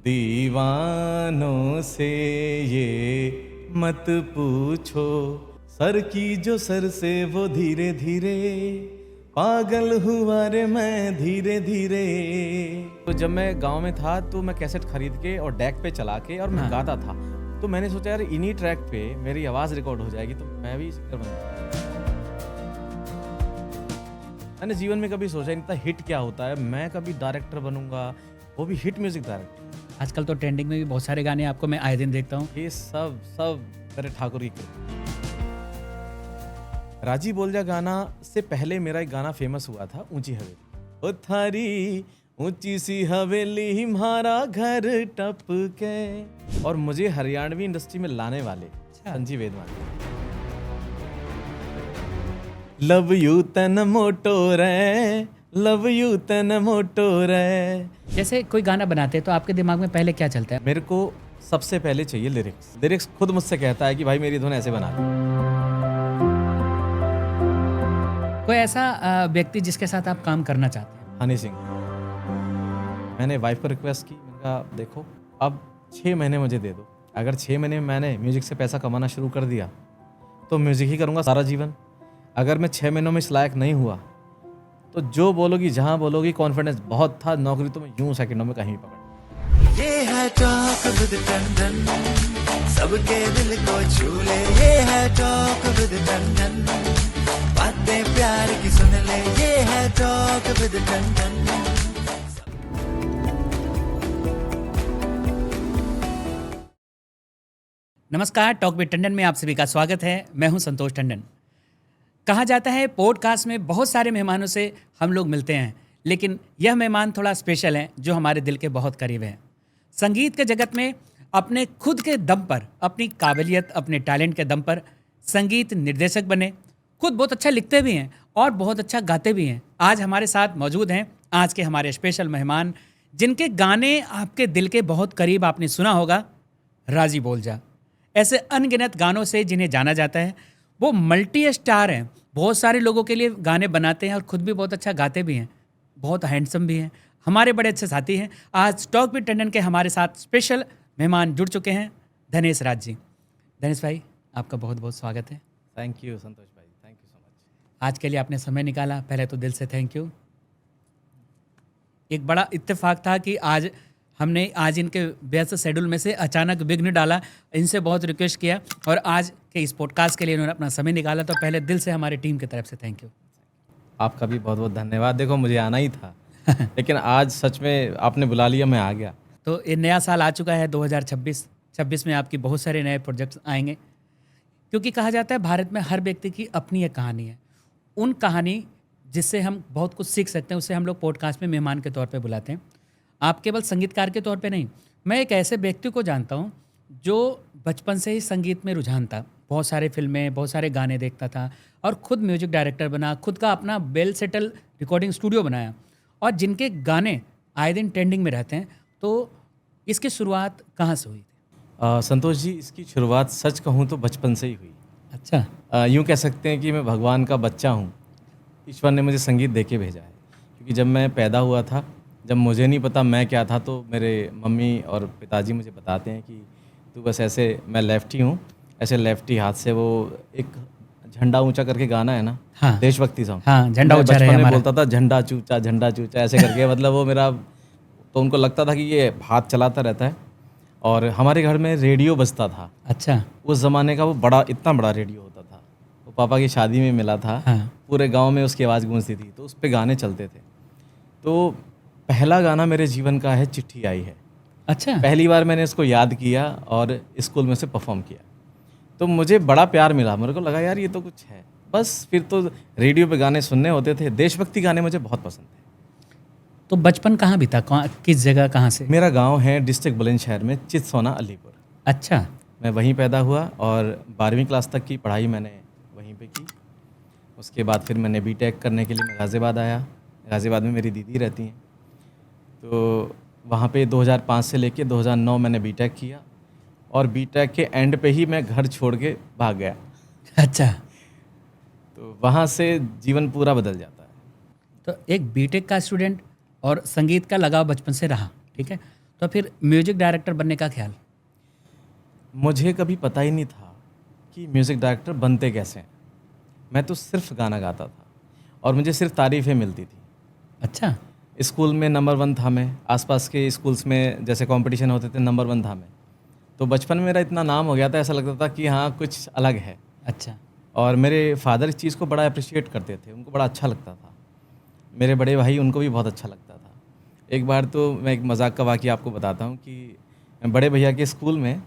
दीवानों से ये मत पूछो, सर की जो सर से वो धीरे धीरे पागल हुआ रे मैं धीरे धीरे। तो जब मैं गांव में था तो मैं कैसेट खरीद के और डेक पे चला के और मैं गाता था। तो मैंने सोचा यार इन्हीं ट्रैक पे मेरी आवाज़ रिकॉर्ड हो जाएगी तो मैं भी सिंगर बन जाऊंगा। मैंने जीवन में कभी सोचा नहीं था हिट क्या होता है, मैं कभी डायरेक्टर बनूंगा, वो भी हिट म्यूजिक डायरेक्टर। आजकल तो ट्रेंडिंग में भी बहुत सारे गाने आपको मैं आए दिन देखता हूँ। ये सब मेरे ठाकुर की कृपा। राजी बोल जा गाना से पहले मेरा एक गाना फेमस हुआ था, ऊंची हवेली। ओ थारी ऊंची सी हवेली हमारा घर टपके, और मुझे हरियाणवी इंडस्ट्री में लाने वाले संजीव वेदवान। लव यू तन मोटो रे, लव यू तन मोटो रे। जैसे कोई गाना बनाते हैं तो आपके दिमाग में पहले क्या चलता है? मेरे को सबसे पहले चाहिए लिरिक्स खुद मुझसे कहता है कि भाई मेरी धुन ऐसे बना दे। कोई ऐसा व्यक्ति जिसके साथ आप काम करना चाहते हैं? हनी सिंह। मैंने वाइफ को रिक्वेस्ट की, मैंने कहा देखो अब 6 महीने मुझे दे दो, अगर 6 महीने में मैंने म्यूजिक से पैसा कमाना शुरू कर दिया तो म्यूजिक ही करूँगा सारा जीवन। अगर मैं 6 महीनों में इस लायक नहीं हुआ तो जो बोलोगी जहाँ बोलोगी, कॉन्फिडेंस बहुत था, नौकरी तो मैं यूं सेकंडों में कहीं पकड़। ये है टॉक विद टंडन, सबके दिल को छू ले। ये है टॉक विद टंडन, बातें प्यार की सुन ले। ये है टॉक विद टंडन। नमस्कार, टॉक विद टंडन में आप सभी का स्वागत है। मैं हूं संतोष टंडन। कहा जाता है पॉडकास्ट में बहुत सारे मेहमानों से हम लोग मिलते हैं, लेकिन यह मेहमान थोड़ा स्पेशल है जो हमारे दिल के बहुत करीब है। संगीत के जगत में अपने खुद के दम पर, अपनी काबिलियत, अपने टैलेंट के दम पर संगीत निर्देशक बने, खुद बहुत अच्छा लिखते भी हैं और बहुत अच्छा गाते भी हैं। आज हमारे साथ मौजूद हैं आज के हमारे स्पेशल मेहमान, जिनके गाने आपके दिल के बहुत करीब आपने सुना होगा, राजी बोल जा। ऐसे अनगिनत गानों से जिन्हें जाना जाता है, वो मल्टी स्टार हैं, बहुत सारे लोगों के लिए गाने बनाते हैं और खुद भी बहुत अच्छा गाते भी हैं, बहुत हैंडसम भी हैं, हमारे बड़े अच्छे साथी हैं। आज टॉक विद टंडन के हमारे साथ स्पेशल मेहमान जुड़ चुके हैं, धनेश राज जी। धनेश भाई, आपका बहुत बहुत स्वागत है। थैंक यू संतोष भाई, थैंक यू सो मच। आज के लिए आपने समय निकाला, पहले तो दिल से थैंक यू। एक बड़ा इत्तेफाक था कि आज हमने इनके व्यस्त शेड्यूल में से अचानक विघ्न डाला, इनसे बहुत रिक्वेस्ट किया और आज के इस पॉडकास्ट के लिए इन्होंने अपना समय निकाला, तो पहले दिल से हमारी टीम की तरफ से थैंक यू। आपका भी बहुत बहुत धन्यवाद। देखो मुझे आना ही था लेकिन आज सच में आपने बुला लिया, मैं आ गया। तो ये नया साल आ चुका है 2026 में आपकी बहुत सारे नए प्रोजेक्ट्स आएंगे, क्योंकि कहा जाता है भारत में हर व्यक्ति की अपनी एक कहानी है। उन कहानी जिससे हम बहुत कुछ सीख सकते हैं, उसे हम लोग पॉडकास्ट में मेहमान के तौर पे बुलाते हैं। आप केवल संगीतकार के तौर पे नहीं, मैं एक ऐसे व्यक्ति को जानता हूँ जो बचपन से ही संगीत में रुझान था, बहुत सारे फिल्में, बहुत सारे गाने देखता था और खुद म्यूजिक डायरेक्टर बना, खुद का अपना वेल सेटल रिकॉर्डिंग स्टूडियो बनाया और जिनके गाने आए दिन ट्रेंडिंग में रहते हैं। तो इसकी शुरुआत कहाँ से हुई थी? संतोष जी, इसकी शुरुआत सच कहूँ तो बचपन से ही हुई। अच्छा। यूँ कह सकते हैं कि मैं भगवान का बच्चा हूँ, ईश्वर ने मुझे संगीत दे के भेजा है। क्योंकि जब मैं पैदा हुआ था, जब मुझे नहीं पता मैं क्या था, तो मेरे मम्मी और पिताजी मुझे बताते हैं कि तू बस ऐसे, मैं लेफ्टी हूँ, ऐसे लेफ्टी हाथ से वो एक झंडा ऊंचा करके गाना है ना, हाँ, देशभक्ति सॉन्ग। हाँ, झंडा ऊंचा रहे बचपन में हमारा। बोलता था झंडा चूचा ऐसे करके मतलब वो मेरा, तो उनको लगता था कि ये हाथ चलाता रहता है। और हमारे घर में रेडियो बजता था। अच्छा। उस ज़माने का वो बड़ा, इतना बड़ा रेडियो होता था, वो पापा की शादी में मिला था। हाँ। पूरे गांव में उसकी आवाज़ गूंजती थी, तो उस पे गाने चलते थे। तो पहला गाना मेरे जीवन का है चिट्ठी आई है। अच्छा। पहली बार मैंने इसको याद किया और स्कूल में से परफॉर्म किया, तो मुझे बड़ा प्यार मिला। मेरे को लगा यार ये तो कुछ है। बस फिर तो रेडियो पे गाने सुनने होते थे, देशभक्ति गाने मुझे बहुत पसंद थे। तो बचपन कहाँ बीता, किस जगह, कहाँ से? मेरा गांव है डिस्ट्रिक्ट बुलंदशहर में, चितसोना अलीपुर। अच्छा। मैं वहीं पैदा हुआ और 12वीं क्लास तक की पढ़ाई मैंने वहीं पे की। उसके बाद फिर मैंने बीटेक करने के लिए मैं गाज़ियाबाद आया। गाज़ियाबाद में मेरी दीदी रहती हैं, तो वहाँ पे 2005 से लेके 2009 मैंने बीटेक किया और बीटेक के एंड पे ही मैं घर छोड़ के भाग गया। अच्छा। तो वहाँ से जीवन पूरा बदल जाता है। तो एक बीटेक का स्टूडेंट और संगीत का लगाव बचपन से रहा, ठीक है, तो फिर म्यूजिक डायरेक्टर बनने का ख्याल? मुझे कभी पता ही नहीं था कि म्यूज़िक डायरेक्टर बनते कैसे हैं। मैं तो सिर्फ गाना गाता था और मुझे सिर्फ तारीफ़ें मिलती थी। अच्छा। स्कूल में नंबर 1 था मैं, आसपास के स्कूल्स में जैसे कंपटीशन होते थे नंबर 1 था मैं। तो बचपन में मेरा इतना नाम हो गया था, ऐसा लगता था कि हाँ कुछ अलग है। अच्छा। और मेरे फादर इस चीज़ को बड़ा अप्रिशिएट करते थे, उनको बड़ा अच्छा लगता था। मेरे बड़े भाई उनको भी बहुत अच्छा लगता था। एक बार तो मैं एक मजाक का वाक़या आपको बताता हूँ कि बड़े भैया के स्कूल में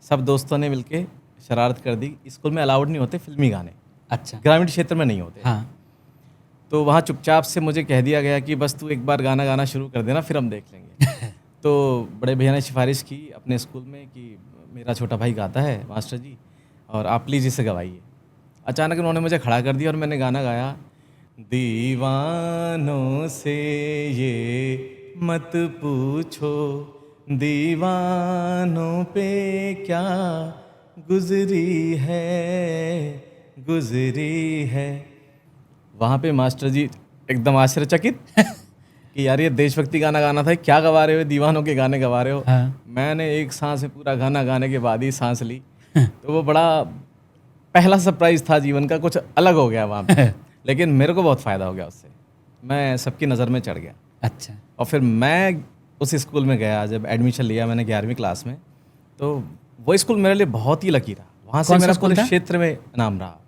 सब दोस्तों ने मिलके शरारत कर दी। स्कूल में अलाउड नहीं होते फिल्मी गाने, अच्छा। ग्रामीण क्षेत्र में नहीं होते। हाँ। तो वहाँ चुपचाप से मुझे कह दिया गया कि बस तू एक बार गाना गाना शुरू कर देना, फिर हम देख लेंगे। तो बड़े भैया ने सिफारिश की अपने स्कूल में कि मेरा छोटा भाई गाता है मास्टर जी, और आप प्लीज़ इसे गवाइए। अचानक उन्होंने मुझे खड़ा कर दिया और मैंने गाना गाया, दीवानों से ये मत पूछो दीवानों पे क्या गुजरी है। वहाँ पे मास्टर जी एकदम आश्चर्यचकित कि यार ये देशभक्ति गाना गाना था, क्या गवा रहे हो, दीवानों के गाने गवा रहे हो। हाँ। मैंने एक सांस में पूरा गाना गाने के बाद ही सांस ली। तो वो बड़ा पहला सरप्राइज था जीवन का, कुछ अलग हो गया वहाँ पे। लेकिन मेरे को बहुत फ़ायदा हो गया उससे, मैं सबकी नज़र में चढ़ गया। अच्छा। और फिर मैं उस स्कूल में गया, जब एडमिशन लिया मैंने 11वीं क्लास में, तो वो स्कूल मेरे लिए बहुत ही लकी रहा। वहाँ से कौन सा मेरा स्कूल पूरे था? क्षेत्र में नाम रहा।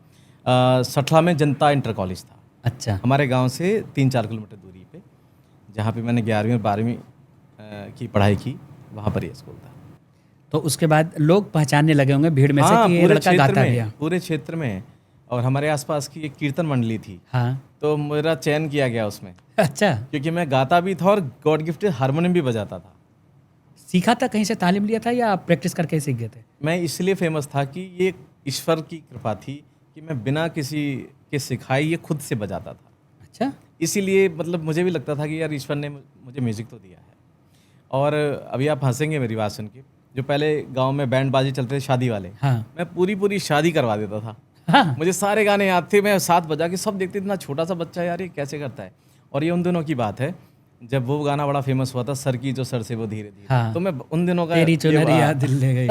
सठला में जनता इंटर कॉलेज था, अच्छा। हमारे गांव से 3-4 किलोमीटर दूरी पे, जहाँ पे मैंने 11वीं और 12वीं की पढ़ाई की, वहाँ पर ये स्कूल था। तो उसके बाद लोग पहचानने लगे होंगे भीड़ में से हाँ, कि ये पूरे लड़का क्षेत्र गाता भी में, है। पूरे क्षेत्र में। और हमारे आसपास की एक कीर्तन मंडली थी, हाँ। तो मेरा चयन किया गया उसमें, अच्छा। क्योंकि मैं गाता भी था और गॉड गिफ्टेड हारमोनियम भी बजाता था। सीखा था, कहीं से तालीम लिया था या आप प्रैक्टिस करके ही सीख गए थे? मैं इसलिए फेमस था कि ये ईश्वर की कृपा थी कि मैं बिना किसी के सिखाए ये खुद से बजाता था। अच्छा। इसीलिए मतलब मुझे भी लगता था कि यार ईश्वर ने मुझे म्यूज़िक तो दिया है। और अभी आप हंसेंगे मेरी बात सुन के, जो पहले गांव में बैंड बाजी चलते थे शादी वाले, हाँ। मैं पूरी शादी करवा देता था। हाँ। मुझे सारे गाने याद थे, मैं साथ बजा के सब देखते थे, इतना छोटा सा बच्चा यार ये कैसे करता है। और ये उन दिनों की बात है जब वो गाना बड़ा फेमस हुआ था, सर की जो सर से वो धीरे धीरे। हाँ। तो मैं उन दिनों का तेरी चुनरिया दिल ले गई।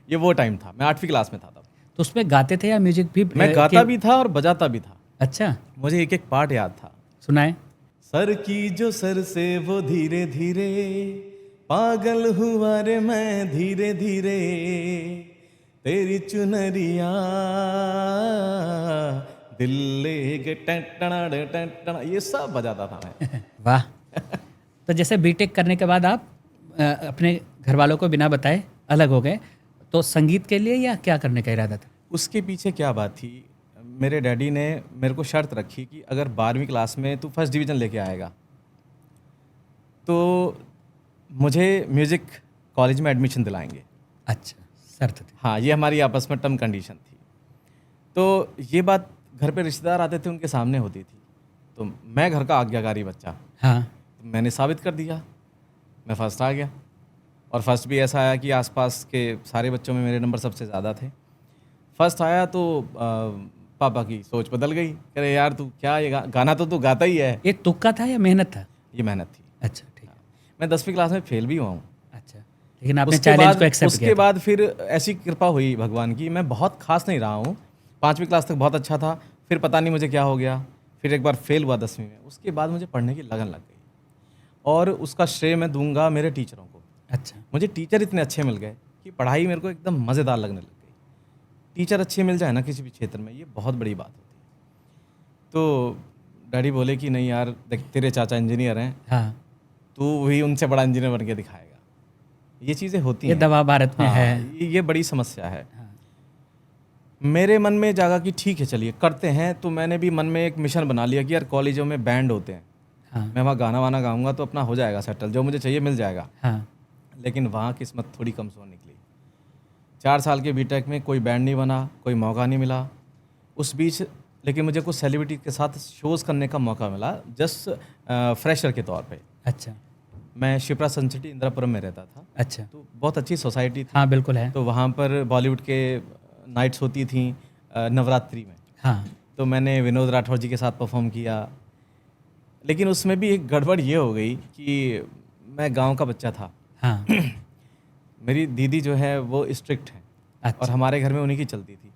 ये वो टाइम था, मैं 8वीं क्लास में था तब। तो उसमें गाते थे या म्यूजिक भी? मैं गाता भी था और बजाता भी था। अच्छा, मुझे एक एक पार्ट याद था। सुनाए। सर की जो सर से वो धीरे धीरे, पागल हुआ रे मैं धीरे धीरे, तेरी चुनरिया दिल ले गए टन, ये सब बजाता था मैं। वाह। तो जैसे बीटेक करने के बाद आप अपने घर वालों को बिना बताए अलग हो गए, तो संगीत के लिए या क्या करने का इरादा था? उसके पीछे क्या बात थी, मेरे डैडी ने मेरे को शर्त रखी कि अगर 12वीं क्लास में तू फर्स्ट डिवीज़न लेके आएगा तो मुझे म्यूज़िक कॉलेज में एडमिशन दिलाएंगे। अच्छा, शर्त थी। हाँ, ये हमारी आपस में टर्म कंडीशन थी। तो ये बात घर पे रिश्तेदार आते थे उनके सामने होती थी, तो मैं घर का आज्ञाकारी बच्चा, हाँ। तो मैंने साबित कर दिया, मैं फर्स्ट आ गया। और फर्स्ट भी ऐसा आया कि आसपास के सारे बच्चों में मेरे नंबर सबसे ज़्यादा थे। फर्स्ट आया तो पापा की सोच बदल गई, कह रहे यार तू क्या ये गाना तो तू गाता ही है। ये तुक्का था या मेहनत था? ये मेहनत थी। अच्छा, ठीक है। मैं 10वीं क्लास में फेल भी हुआ हूँ। अच्छा, लेकिन आपने चैलेंज को एक्सेप्ट किया उसके था। बाद फिर ऐसी कृपा हुई भगवान की, मैं बहुत खास नहीं रहा हूँ। 5वीं क्लास तक बहुत अच्छा था, फिर पता नहीं मुझे क्या हो गया, फिर एक बार फेल हुआ 10वीं में। उसके बाद मुझे पढ़ने की लगन लग गई और उसका श्रेय मैं दूंगा मेरे टीचरों को। अच्छा। मुझे टीचर इतने अच्छे मिल गए कि पढ़ाई मेरे को एकदम मज़ेदार लगने लग गई। टीचर अच्छे मिल जाए ना किसी भी क्षेत्र में, ये बहुत बड़ी बात होती है। तो डैडी बोले कि नहीं यार देख, तेरे चाचा इंजीनियर हैं, हाँ, तू भी उनसे बड़ा इंजीनियर बन के दिखाएगा। ये चीज़ें होती ये हैं। दबाव भारत में हाँ, है। ये बड़ी समस्या है। हाँ। मेरे मन में जागा कि ठीक है चलिए करते हैं। तो मैंने भी मन में एक मिशन बना लिया कि यार कॉलेजों में बैंड होते हैं, हाँ। मैं वहाँ गाना वाना गाऊंगा तो अपना हो जाएगा सेटल, जो मुझे चाहिए मिल जाएगा। हाँ। लेकिन वहाँ किस्मत थोड़ी कमज़ोर निकली। 4 साल के बीटेक में कोई बैंड नहीं बना, कोई मौका नहीं मिला। उस बीच लेकिन मुझे कुछ सेलिब्रिटी के साथ शोज़ करने का मौका मिला, जस्ट फ्रेशर के तौर पे। अच्छा। मैं शिप्रा सनसिटी इंदिरापुरम में रहता था, अच्छा। तो बहुत अच्छी सोसाइटी थी। हाँ, बिल्कुल है। तो वहाँ पर बॉलीवुड के नाइट्स होती थी नवरात्रि में। हाँ। तो मैंने विनोद राठौर जी के साथ परफॉर्म किया। लेकिन उसमें भी एक गड़बड़ ये हो गई कि मैं गांव का बच्चा था, हाँ। मेरी दीदी जो है वो स्ट्रिक्ट है और अच्छा। हमारे घर में उन्हीं की चलती थी।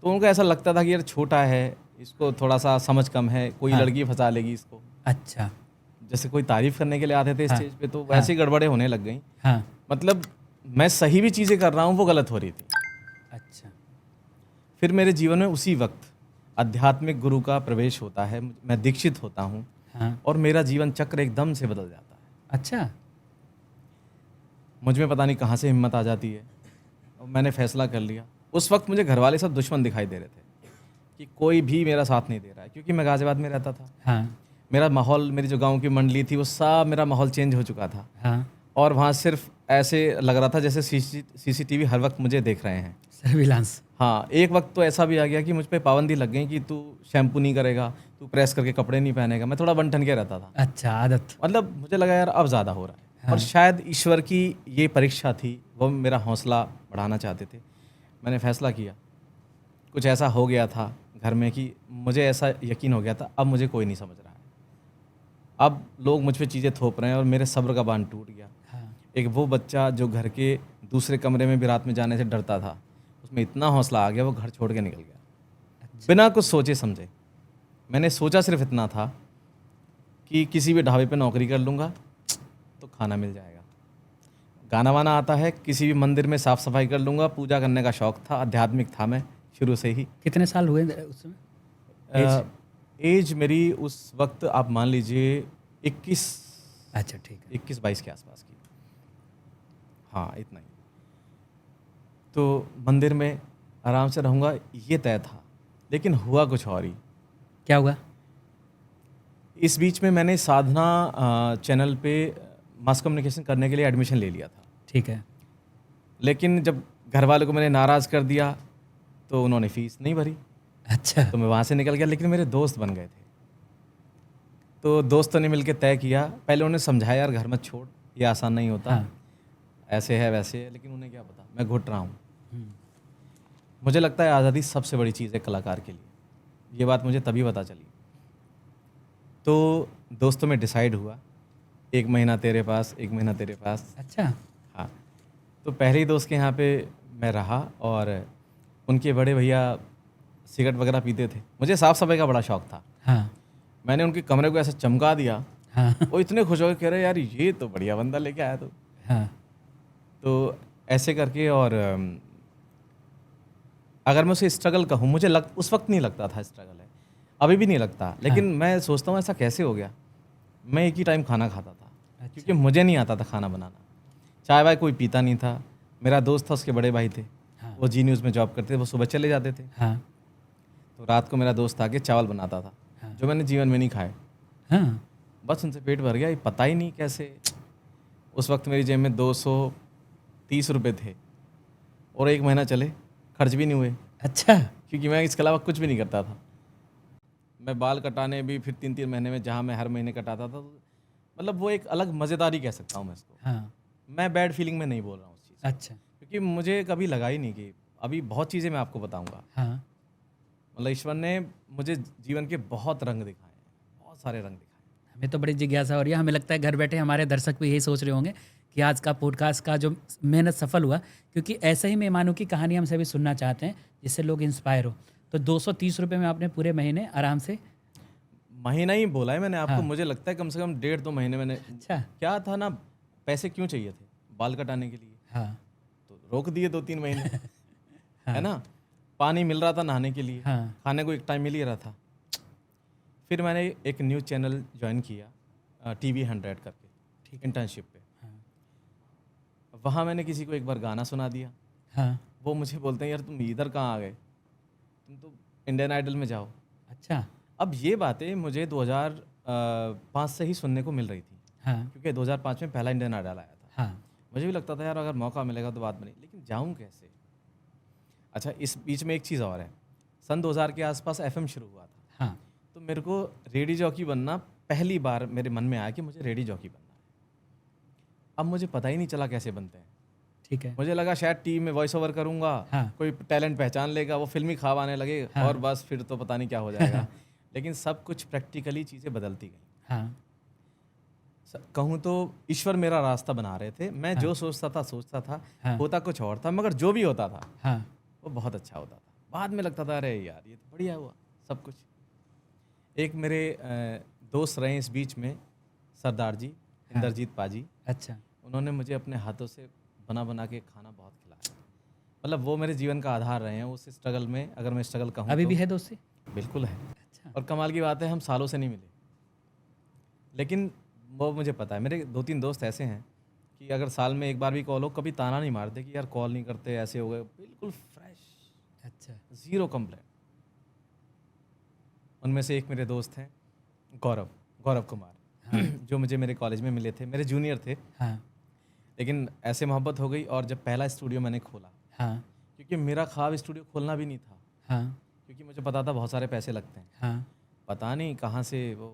तो उनको ऐसा लगता था कि यार छोटा है, इसको थोड़ा सा समझ कम है, कोई हाँ। लड़की फंसा लेगी इसको। अच्छा। जैसे कोई तारीफ करने के लिए आते थे हाँ। स्टेज पे तो वैसे ही गड़बड़े होने लग गई। हाँ। मतलब मैं सही भी चीज़ें कर रहा हूँ, वो गलत हो रही थी। अच्छा। फिर मेरे जीवन में उसी वक्त आध्यात्मिक गुरु का प्रवेश होता है, मैं दीक्षित होता हूँ हाँ। और मेरा जीवन चक्र एकदम से बदल जाता है। अच्छा। मुझ में पता नहीं कहाँ से हिम्मत आ जाती है और मैंने फैसला कर लिया। उस वक्त मुझे घर वाले सब दुश्मन दिखाई दे रहे थे कि कोई भी मेरा साथ नहीं दे रहा है, क्योंकि मैं गाजियाबाद में रहता था। हाँ। मेरा माहौल, मेरी जो गांव की मंडली थी, वो सब मेरा माहौल चेंज हो चुका था हाँ। और वहाँ सिर्फ ऐसे लग रहा था जैसे सीसीटीवी हर वक्त मुझे देख रहे हैं। सर्विलांस। हाँ, एक वक्त तो ऐसा भी आ गया कि मुझ पे पाबंदी लग गई कि तू शैम्पू नहीं करेगा, तू प्रेस करके कपड़े नहीं पहनेगा। मैं थोड़ा बन ठन के रहता था। अच्छा, आदत। मतलब मुझे लगा यार अब ज़्यादा हो रहा है। हाँ। और शायद ईश्वर की ये परीक्षा थी, वो मेरा हौसला बढ़ाना चाहते थे। मैंने फैसला किया, कुछ ऐसा हो गया था घर में कि मुझे ऐसा यकीन हो गया था अब मुझे कोई नहीं समझ रहा है, अब लोग मुझ पे चीज़ें थोप रहे हैं और मेरे सब्र का बांध टूट गया। हाँ। एक वो बच्चा जो घर के दूसरे कमरे में भी रात में जाने से डरता था, उसमें इतना हौसला आ गया, वो घर छोड़ के निकल गया बिना कुछ सोचे समझे। मैंने सोचा सिर्फ इतना था कि किसी भी ढाबे पे नौकरी कर लूँगा तो खाना मिल जाएगा, गाना वाना आता है, किसी भी मंदिर में साफ़ सफाई कर लूँगा, पूजा करने का शौक़ था, आध्यात्मिक था मैं शुरू से ही। कितने साल हुए उस समय? एज मेरी उस वक्त आप मान लीजिए 21। अच्छा, ठीक है। 21-22 के आसपास की, हाँ इतना ही। तो मंदिर में आराम से रहूँगा ये तय था, लेकिन हुआ कुछ और ही। क्या हुआ? इस बीच में मैंने साधना चैनल पे मास कम्युनिकेशन करने के लिए एडमिशन ले लिया था। ठीक है। लेकिन जब घर वालों को मैंने नाराज़ कर दिया तो उन्होंने फ़ीस नहीं भरी, अच्छा। तो मैं वहाँ से निकल गया। लेकिन मेरे दोस्त बन गए थे, तो दोस्तों ने मिलकर तय किया। पहले उन्हें समझाया यार घर मत छोड़, ये आसान नहीं होता। हाँ। ऐसे है वैसे है, लेकिन उन्हें क्या पता मैं घुट रहा हूँ। हम्म। मुझे लगता है आज़ादी सबसे बड़ी चीज़ है कलाकार के लिए। ये बात मुझे तभी पता चली। तो दोस्तों में डिसाइड हुआ 1 महीना तेरे पास, 1 महीना तेरे पास। अच्छा। हाँ, तो पहले ही दोस्त के यहाँ पे मैं रहा और उनके बड़े भैया सिगरेट वगैरह पीते थे। मुझे साफ़ सफाई का बड़ा शौक़ था। हाँ। मैंने उनके कमरे को ऐसे चमका दिया, हाँ। वो इतने खुश हो गए, कह रहे यार ये तो बढ़िया बंदा लेके आया तू। हाँ। तो ऐसे करके, और अगर मैं उसे स्ट्रगल कहूँ, मुझे उस वक्त नहीं लगता था स्ट्रगल है, अभी भी नहीं लगता। लेकिन मैं सोचता हूँ ऐसा कैसे हो गया। मैं एक ही टाइम खाना खाता था, अच्छा। क्योंकि मुझे नहीं आता था खाना बनाना। चाय वाय कोई पीता नहीं था। मेरा दोस्त था, उसके बड़े भाई थे, हाँ। वो जी न्यूज़ में जॉब करते थे, वो सुबह चले जाते थे। हाँ। तो रात को मेरा दोस्त आके चावल बनाता था, हाँ। जो मैंने जीवन में नहीं खाए। हाँ। बस उनसे पेट भर गया, ये पता ही नहीं कैसे। उस वक्त मेरी जेब में 230 रुपये थे और 1 महीना चले, खर्च भी नहीं हुए, अच्छा। क्योंकि मैं इसके अलावा कुछ भी नहीं करता था। मैं बाल कटाने भी फिर 3-3 महीने में, जहाँ मैं हर महीने कटाता था, तो मतलब वो एक अलग मज़ेदारी कह सकता हूँ मैं इसको। हाँ। मैं बैड फीलिंग में नहीं बोल रहा हूँ उस चीज़ से, अच्छा। क्योंकि मुझे कभी लगा ही नहीं कि अभी बहुत चीज़ें मैं आपको बताऊँगा। हाँ। मतलब ईश्वर ने मुझे जीवन के बहुत रंग दिखाए हैं, बहुत सारे रंग दिखाए। हमें तो बड़ी जिज्ञासा हो रही है। हमें लगता है घर बैठे हमारे दर्शक भी यही सोच रहे होंगे कि आज का पॉडकास्ट का जो मेहनत सफल हुआ, क्योंकि ऐसे ही मेहमानों की कहानी हम सभी सुनना चाहते हैं जिससे लोग इंस्पायर हो। तो 230 रुपये में आपने पूरे महीने आराम से। महीना ही बोला है मैंने आपको। हाँ। मुझे लगता है कम से कम 1.5-2 महीने मैंने। अच्छा। क्या था ना, पैसे क्यों चाहिए थे बाल कटाने के लिए, हाँ। तो रोक दिए 2-3 महीने। हाँ। है ना, पानी मिल रहा था नहाने के लिए, हाँ। खाने को एक टाइम मिल ही रहा था। फिर मैंने एक न्यूज़ चैनल ज्वाइन किया, TV 100 करके, ठीक, इंटर्नशिप पे। हाँ। वहाँ मैंने किसी को एक बार गाना सुना दिया। हाँ। वो मुझे बोलते हैं यार तुम इधर कहाँ आ गए, तुम तो इंडियन आइडल में जाओ। अच्छा। अब ये बातें मुझे 2005 से ही सुनने को मिल रही थी, हाँ। क्योंकि 2005 में पहला इंडियन आइडल आया था। हाँ। मुझे भी लगता था यार अगर मौका मिलेगा तो बात बनी, लेकिन जाऊँ कैसे। अच्छा, इस बीच में एक चीज़ और है, सन 2000 के आसपास FM शुरू हुआ था। हाँ। तो मेरे को रेडियो जॉकी बनना पहली बार मेरे मन में आया कि मुझे रेडियो जॉकी बनना है। अब मुझे पता ही नहीं चला कैसे बनते हैं। ठीक है। मुझे लगा शायद टीवी में वॉइस ओवर करूँगा, हाँ। कोई टैलेंट पहचान लेगा, वो फिल्मी ख्वाब आने लगे, हाँ। और बस फिर तो पता नहीं क्या हो जाएगा। लेकिन सब कुछ प्रैक्टिकली चीज़ें बदलती गई। हाँ। कहूँ तो ईश्वर मेरा रास्ता बना रहे थे। मैं जो सोचता था हाँ। होता कुछ और था, मगर जो भी होता था हाँ वो बहुत अच्छा होता था। बाद में लगता था अरे यार ये तो बढ़िया हुआ सब कुछ। एक मेरे दोस्त रहे इस बीच में, सरदार जी, इंद्रजीत पाजी। अच्छा। उन्होंने मुझे अपने हाथों से बना बना के खाना बहुत खिलाया। मतलब वो मेरे जीवन का आधार रहे हैं। उस स्ट्रगल में, अगर मैं स्ट्रगल कहूँ अभी तो भी है दोस्ती? बिल्कुल है। अच्छा। और कमाल की बात है, हम सालों से नहीं मिले, लेकिन वो मुझे पता है। मेरे 2-3 दोस्त ऐसे हैं कि अगर साल में एक बार भी कॉल हो, कभी ताना नहीं मारते कि यार कॉल नहीं करते, ऐसे हो गए। बिल्कुल फ्रेश, अच्छा। Zero complaint. उनमें से एक मेरे दोस्त हैं गौरव कुमार, जो मुझे मेरे कॉलेज में मिले थे, मेरे जूनियर थे। हाँ लेकिन ऐसे मोहब्बत हो गई, और जब पहला स्टूडियो मैंने खोला, हाँ क्योंकि मेरा ख्वाब स्टूडियो खोलना भी नहीं था, हाँ क्योंकि मुझे पता था बहुत सारे पैसे लगते हैं। हाँ। पता नहीं कहाँ से वो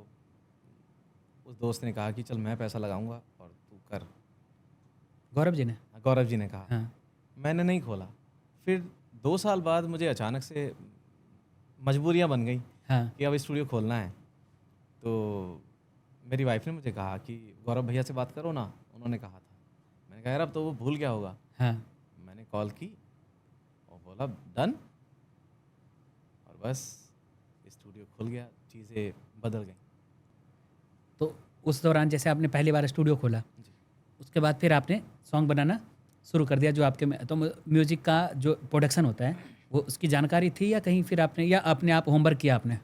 उस दोस्त ने कहा कि चल मैं पैसा लगाऊंगा और तू कर। गौरव जी ने? गौरव जी ने कहा। हाँ मैंने नहीं खोला। फिर 2 साल बाद मुझे अचानक से मजबूरियां बन गई हाँ कि अब स्टूडियो खोलना है। तो मेरी वाइफ ने मुझे कहा कि गौरव भैया से बात करो ना, उन्होंने कहा था। मैंने कहा यार अब तो वो भूल गया होगा। हाँ। मैंने कॉल की और बोला डन, और बस स्टूडियो खुल गया, चीज़ें बदल गई। तो उस दौरान जैसे आपने पहली बार स्टूडियो खोला, जी। उसके बाद फिर आपने सॉन्ग बनाना शुरू कर दिया, जो आपके में तो म्यूजिक का जो प्रोडक्शन होता है वो उसकी जानकारी थी, या कहीं फिर आपने, या अपने आप होमवर्क किया आपने?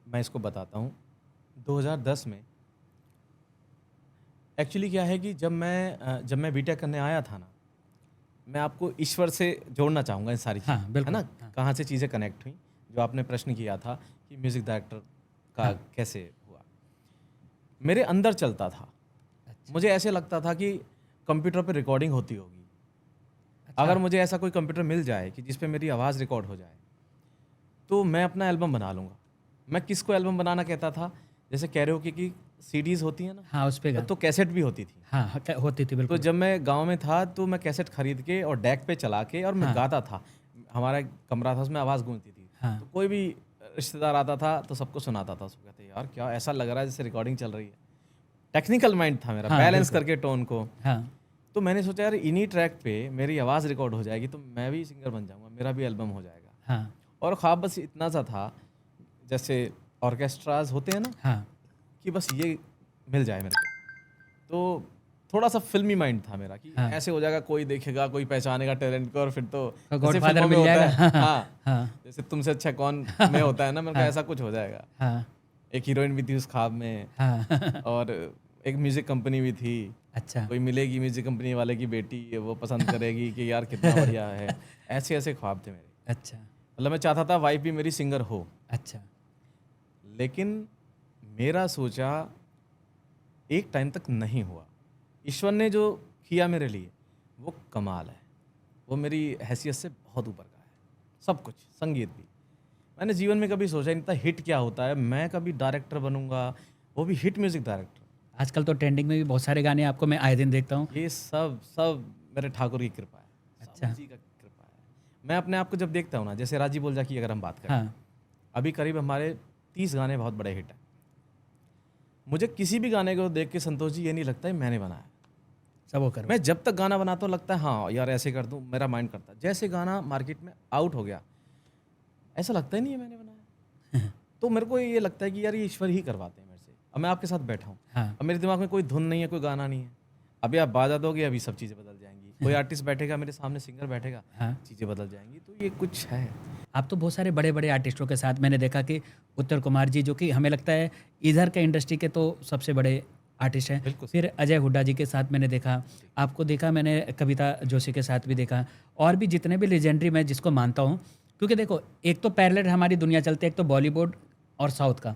मैं इसको बताता हूँ। 2010 में एक्चुअली क्या है कि जब मैं बीटेक करने आया था ना, मैं आपको ईश्वर से जोड़ना चाहूँगा इन सारी चीज़ें, हाँ, है बिल्कुल, ना? हाँ। कहाँ से चीज़ें कनेक्ट हुई, जो आपने प्रश्न किया था कि म्यूज़िक डायरेक्टर का हाँ। कैसे हुआ। मेरे अंदर चलता था। अच्छा। मुझे ऐसे लगता था कि कंप्यूटर पे रिकॉर्डिंग होती होगी। अच्छा। अगर मुझे ऐसा कोई कंप्यूटर मिल जाए कि जिस पे मेरी आवाज़ रिकॉर्ड हो जाए, तो मैं अपना एल्बम बना लूँगा। मैं किसको एल्बम बनाना कहता था? जैसे कैरियोके की सीडीज़ होती हैं ना, हाँ उस पे गा। तो कैसेट भी होती थी। हाँ हाँ, होती थी तो बिल्कुल। जब मैं गांव में था तो मैं कैसेट खरीद के और डेक पे चला के और मैं हाँ। गाता था। हमारा एक कमरा था, उसमें आवाज़ गूंजती थी। हाँ। तो कोई भी रिश्तेदार आता था तो सबको सुनाता था। उसको कहते यार क्या ऐसा लग रहा है जैसे रिकॉर्डिंग चल रही है। टेक्निकल माइंड था मेरा, हाँ, बैलेंस बिल्कुल। करके टोन को। हाँ तो मैंने सोचा यार इन्हीं ट्रैक पे मेरी आवाज़ रिकॉर्ड हो जाएगी तो मैं भी सिंगर बन जाऊँगा, मेरा भी एल्बम हो जाएगा। हाँ और ख्वाब बस इतना सा था, जैसे ऑर्केस्ट्राज होते हैं ना, हाँ। कि बस ये मिल जाए मेरे को। तो थोड़ा सा फिल्मी माइंड था मेरा कि हाँ। ऐसे हो जाएगा, कोई देखेगा, कोई पहचानेगा टैलेंट को, और फिर तो तो जैसे गॉडफादर फिल्मों में मिल होता जाएगा। है। हाँ, हाँ जैसे तुमसे अच्छा कौन में होता है ना, मैंने कहा ऐसा कुछ हो जाएगा। हाँ एक हीरोइन भी थी उस ख्वाब में, हाँ। और एक म्यूजिक कंपनी भी थी। अच्छा। कोई मिलेगी म्यूजिक कंपनी वाले की बेटी, वो पसंद करेगी कि यार कितना बढ़िया है। ऐसे ऐसे ख्वाब थे मेरे। अच्छा। मतलब मैं चाहता था वाइफ भी मेरी सिंगर हो, अच्छा। लेकिन मेरा सोचा एक टाइम तक नहीं हुआ। ईश्वर ने जो किया मेरे लिए वो कमाल है। वो मेरी हैसियत से बहुत ऊपर का है। सब कुछ, संगीत भी। मैंने जीवन में कभी सोचा नहीं था हिट क्या होता है। मैं कभी डायरेक्टर बनूंगा, वो भी हिट म्यूजिक डायरेक्टर। आजकल तो ट्रेंडिंग में भी बहुत सारे गाने आपको मैं आए दिन देखता हूँ। ये सब सब मेरे ठाकुर की कृपा है। अच्छा। सब जी का कृपा है। मैं अपने आप को जब देखता हूँ ना, जैसे राजी बोलजा की अगर हम बात करें, हाँ अभी करीब हमारे 30 गाने बहुत बड़े हिट हैं। मुझे किसी भी गाने को देख के संतोष जी ये नहीं लगता है मैंने बनाया। सब वो करो। मैं जब तक गाना बनाता हूँ लगता है हाँ यार ऐसे कर दूँ, मेरा माइंड करता है। जैसे गाना मार्केट में आउट हो गया, ऐसा लगता ही नहीं है मैंने बनाया। तो मेरे को ये लगता है कि यार ये ईश्वर ही करवाते हैं मेरे से। अब मैं आपके साथ बैठा हूँ, हाँ अब मेरे दिमाग में कोई धुन नहीं है, कोई गाना नहीं है। अभी आप बाजा दोगे, अभी सब चीज़ें बदल जाएंगी। कोई आर्टिस्ट बैठेगा मेरे सामने, सिंगर बैठेगा, हाँ। चीज़ें बदल जाएंगी। तो ये कुछ है। आप तो बहुत सारे बड़े बड़े आर्टिस्टों के साथ मैंने देखा कि उत्तर कुमार जी, जो कि हमें लगता है इधर के इंडस्ट्री के तो सबसे बड़े आर्टिस्ट हैं। बिल्कुल। फिर अजय हुड्डा जी के साथ मैंने देखा, आपको देखा मैंने, कविता जोशी के साथ भी देखा, और भी जितने भी लेजेंडरी मैं जिसको मानता हूँ। क्योंकि देखो, एक तो पैरेलल हमारी दुनिया चलती है, एक तो बॉलीवुड और साउथ का,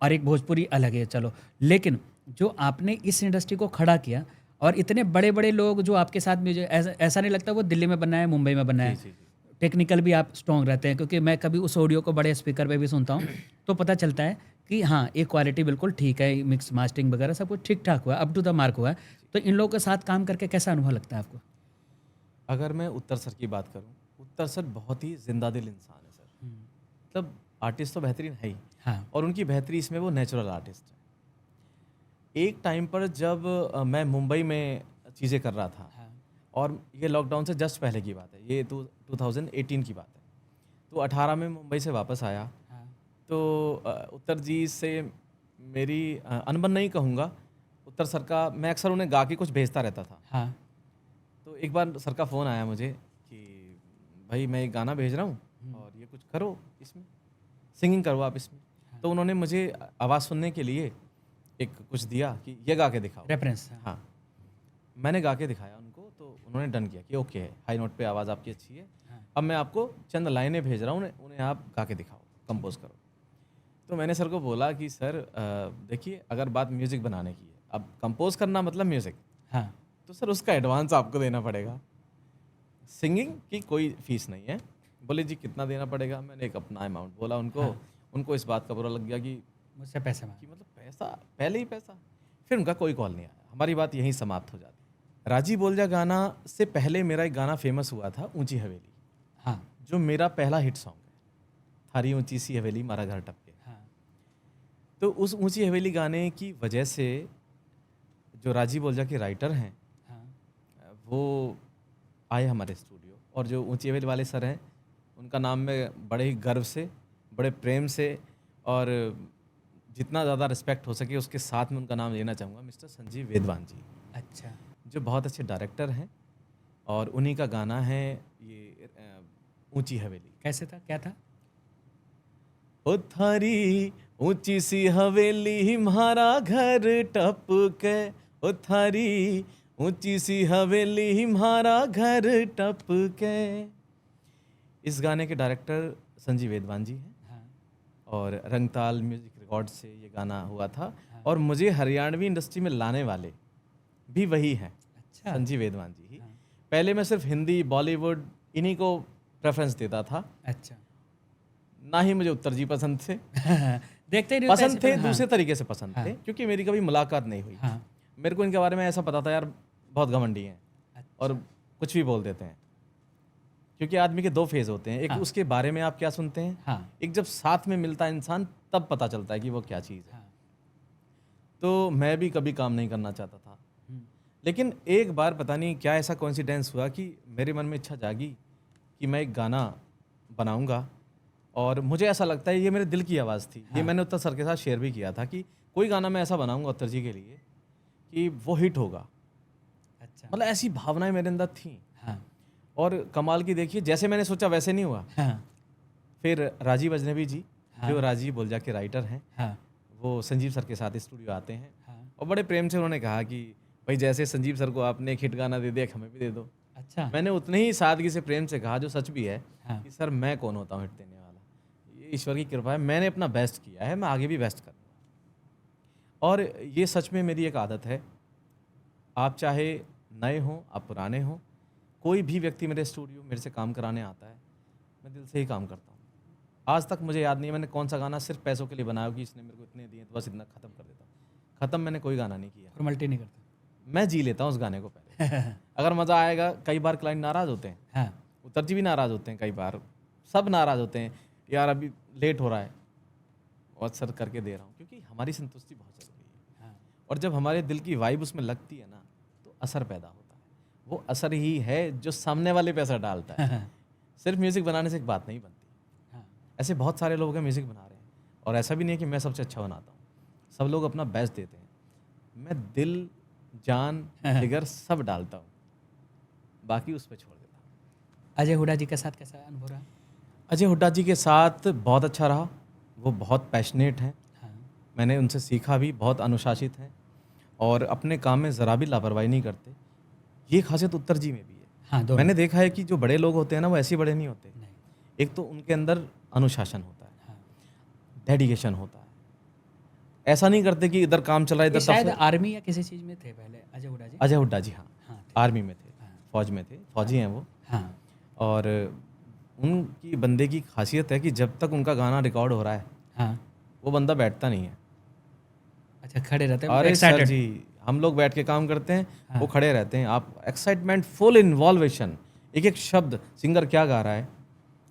और एक भोजपुरी अलग है, चलो। लेकिन जो आपने इस इंडस्ट्री को खड़ा किया, और इतने बड़े बड़े लोग जो आपके साथ मुझे ऐसा नहीं लगता वो दिल्ली में बना है, मुंबई में बना है। जी, जी, जी। टेक्निकल भी आप स्ट्रॉन्ग रहते हैं, क्योंकि मैं कभी उस ऑडियो को बड़े स्पीकर पे भी सुनता हूँ, तो पता चलता है कि हाँ, एक क्वालिटी बिल्कुल ठीक है, मिक्स मास्टरिंग वगैरह सब कुछ ठीक ठाक हुआ, अप टू द मार्क हुआ है। तो इन लोगों के साथ काम करके कैसा अनुभव लगता है आपको? अगर मैं उत्तर सर की बात करूं, उत्तर सर बहुत ही जिंदा दिल इंसान है सर। मतलब आर्टिस्ट तो बेहतरीन है ही, हाँ और उनकी बेहतरी इसमें वो नेचुरल आर्टिस्ट है। एक टाइम पर जब मैं मुंबई में चीज़ें कर रहा था, हाँ और ये लॉकडाउन से जस्ट पहले की बात है, ये 2018 की बात है। तो 18 में मुंबई से वापस आया, हाँ तो उत्तर जी से मेरी अनबन नहीं कहूँगा, उत्तर सर का मैं अक्सर उन्हें गा के कुछ भेजता रहता था। हाँ तो एक बार सर का फ़ोन आया मुझे कि भाई मैं एक गाना भेज रहा हूँ और ये कुछ करो, इसमें सिंगिंग करो आप इसमें। तो उन्होंने मुझे आवाज़ सुनने के लिए एक कुछ दिया कि ये गा के दिखाओ। रेफरेंस। हाँ, मैंने गा के दिखाया उनको, तो उन्होंने डन किया कि ओके है, हाई नोट पे आवाज़ आपकी अच्छी है, अब मैं आपको चंद लाइनें भेज रहा हूँ, उन्हें आप गा के दिखाओ, कंपोज करो। तो मैंने सर को बोला कि सर देखिए, अगर बात म्यूज़िक बनाने की है, अब कंपोज करना मतलब म्यूज़िक, हाँ तो सर उसका एडवांस आपको देना पड़ेगा, सिंगिंग की कोई फीस नहीं है। बोले जी कितना देना पड़ेगा? मैंने एक अपना अमाउंट बोला उनको। उनको इस बात का बुरा लग गया कि मुझसे पैसे मांगे। मतलब पैसा, पहले ही पैसा। फिर उनका कोई कॉल नहीं आया, हमारी बात यहीं समाप्त हो जाती। राजी बोलजा गाना से पहले मेरा एक गाना फेमस हुआ था, ऊंची हवेली, हाँ जो मेरा पहला हिट सॉन्ग है, थारी ऊंची सी हवेली मारा घर टपके। हाँ तो उस ऊंची हवेली गाने की वजह से जो राजी बोलजा के राइटर हैं हाँ वो आए हमारे स्टूडियो, और जो ऊंची हवेली वाले सर हैं उनका नाम मैं बड़े ही गर्व से, बड़े प्रेम से, और जितना ज़्यादा रिस्पेक्ट हो सके उसके साथ में उनका नाम लेना चाहूँगा, मिस्टर संजीव वेदवान जी, अच्छा जो बहुत अच्छे डायरेक्टर हैं, और उन्हीं का गाना है ये ऊंची हवेली। कैसे था, क्या था? ओ थारी ऊंची सी हवेली म्हारा घर टपके, ओ थारी ऊंची सी हवेली म्हारा घर टपके। इस गाने के डायरेक्टर संजीव वेदवान जी हैं, हाँ और रंगताल म्यूजिक रिकॉर्ड से ये गाना हुआ था, और मुझे हरियाणवी इंडस्ट्री में लाने वाले भी वही हैं, अच्छा संजीव वेदवान जी ही। पहले मैं सिर्फ हिंदी, बॉलीवुड इन्हीं को प्रेफरेंस देता था, अच्छा ना ही मुझे उत्तर जी पसंद थे। देखते ही नहीं होते पसंद ऐसे थे, फिल्म, हाँ, दूसरे तरीके से पसंद हाँ। थे, क्योंकि मेरी कभी मुलाकात नहीं हुई। हाँ मेरे को इनके बारे में ऐसा पता था यार, बहुत घमंडी हैं अच्छा, और कुछ भी बोल देते हैं, क्योंकि आदमी के दो फेज होते हैं, एक हाँ। उसके बारे में आप क्या सुनते हैं, हाँ एक जब साथ में मिलता है इंसान तब पता चलता है कि वो क्या चीज़ है। हाँ तो मैं भी कभी काम नहीं करना चाहता था, लेकिन एक बार पता नहीं क्या ऐसा कोइंसिडेंस हुआ कि मेरे मन में इच्छा जागी कि मैं एक गाना बनाऊंगा, और मुझे ऐसा लगता है ये मेरे दिल की आवाज़ थी। ये मैंने उत्तर सर के साथ शेयर भी किया था कि कोई गाना मैं ऐसा बनाऊंगा उत्तर जी के लिए कि वो हिट होगा, अच्छा, मतलब ऐसी भावनाएं मेरे अंदर थी। हाँ और कमाल की देखिए, जैसे मैंने सोचा वैसे नहीं हुआ। हाँ फिर राजीव अजनबी जी, हाँ। जो राजीव बोलजा के राइटर हैं, हाँ वो संजीव सर के साथ स्टूडियो आते हैं, हाँ और बड़े प्रेम से उन्होंने कहा कि भाई जैसे संजीव सर को आपने एक हिट गाना दे दिया, हमें भी दे दो। अच्छा, मैंने उतने ही सादगी से प्रेम से कहा, जो सच भी है, हाँ कि सर मैं कौन होता हूँ हिट देने वाला, ये ईश्वर की कृपा है, मैंने अपना बेस्ट किया है, मैं आगे भी बेस्ट करूँगा। और ये सच में मेरी एक आदत है, आप चाहे नए हों, आप पुराने हों, कोई भी व्यक्ति मेरे स्टूडियो मेरे से काम कराने आता है, मैं दिल से ही काम करता हूँ। आज तक मुझे याद नहीं है मैंने कौन सा गाना सिर्फ पैसों के लिए बनाया कि इसने मेरे को इतने दिए तो बस इतना ख़त्म कर देता हूँ। ख़त्म मैंने कोई गाना नहीं किया, फॉर्मेलिटी नहीं करते। मैं जी लेता हूँ उस गाने को पहले। अगर मज़ा आएगा, कई बार क्लाइंट नाराज़ होते हैं, हाँ उत्तर जी भी नाराज़ होते हैं, कई बार सब नाराज़ होते हैं, यार अभी लेट हो रहा है, और सर करके दे रहा हूँ, क्योंकि हमारी संतुष्टि बहुत ज़रूरी है। हाँ और जब हमारे दिल की वाइब उसमें लगती है ना, तो असर पैदा होता है। वो असर ही है जो सामने वाले पे असर डालता है। सिर्फ म्यूज़िक बनाने से एक बात नहीं बनती। हाँ ऐसे बहुत सारे लोग हैं म्यूज़िक बना रहे हैं, और ऐसा भी नहीं है कि मैं सबसे अच्छा बनाता हूँ, सब लोग अपना बेस्ट देते हैं, मैं दिल, जान, जिगर सब डालता हूँ, बाकी उस पर छोड़ देता हूँ। अजय हुड्डा जी के साथ कैसा अनुभव रहा? अजय हुड्डा जी के साथ बहुत अच्छा रहा, वो बहुत पैशनेट हैं, हाँ मैंने उनसे सीखा भी, बहुत अनुशासित हैं, और अपने काम में ज़रा भी लापरवाही नहीं करते। ये खासियत उत्तर जी में भी है। हाँ दोनों। मैंने देखा है कि जो बड़े लोग होते हैं ना, वो ऐसे बड़े नहीं होते। नहीं, एक तो उनके अंदर अनुशासन होता है, हाँ डेडिकेशन होता है, ऐसा नहीं करते कि इधर काम चल रहा है ये इधर शायद दफ्तर। आर्मी या किसी चीज़ में थे पहले अजय हुड्डा जी। अजय हुड्डा जी, हाँ, हाँ आर्मी में थे, हाँ। फौज में थे, फौजी हैं वो। हाँ और उनकी बंदे की खासियत है कि जब तक उनका गाना रिकॉर्ड हो रहा है, हाँ वो बंदा बैठता नहीं है। अच्छा, खड़े रहते हैं अरे सर excited। जी, हम लोग बैठ के काम करते हैं, हाँ। वो खड़े रहते हैं। आप एक्साइटमेंट, फुल इन्वॉल्वेशन, एक एक शब्द, सिंगर क्या गा रहा है,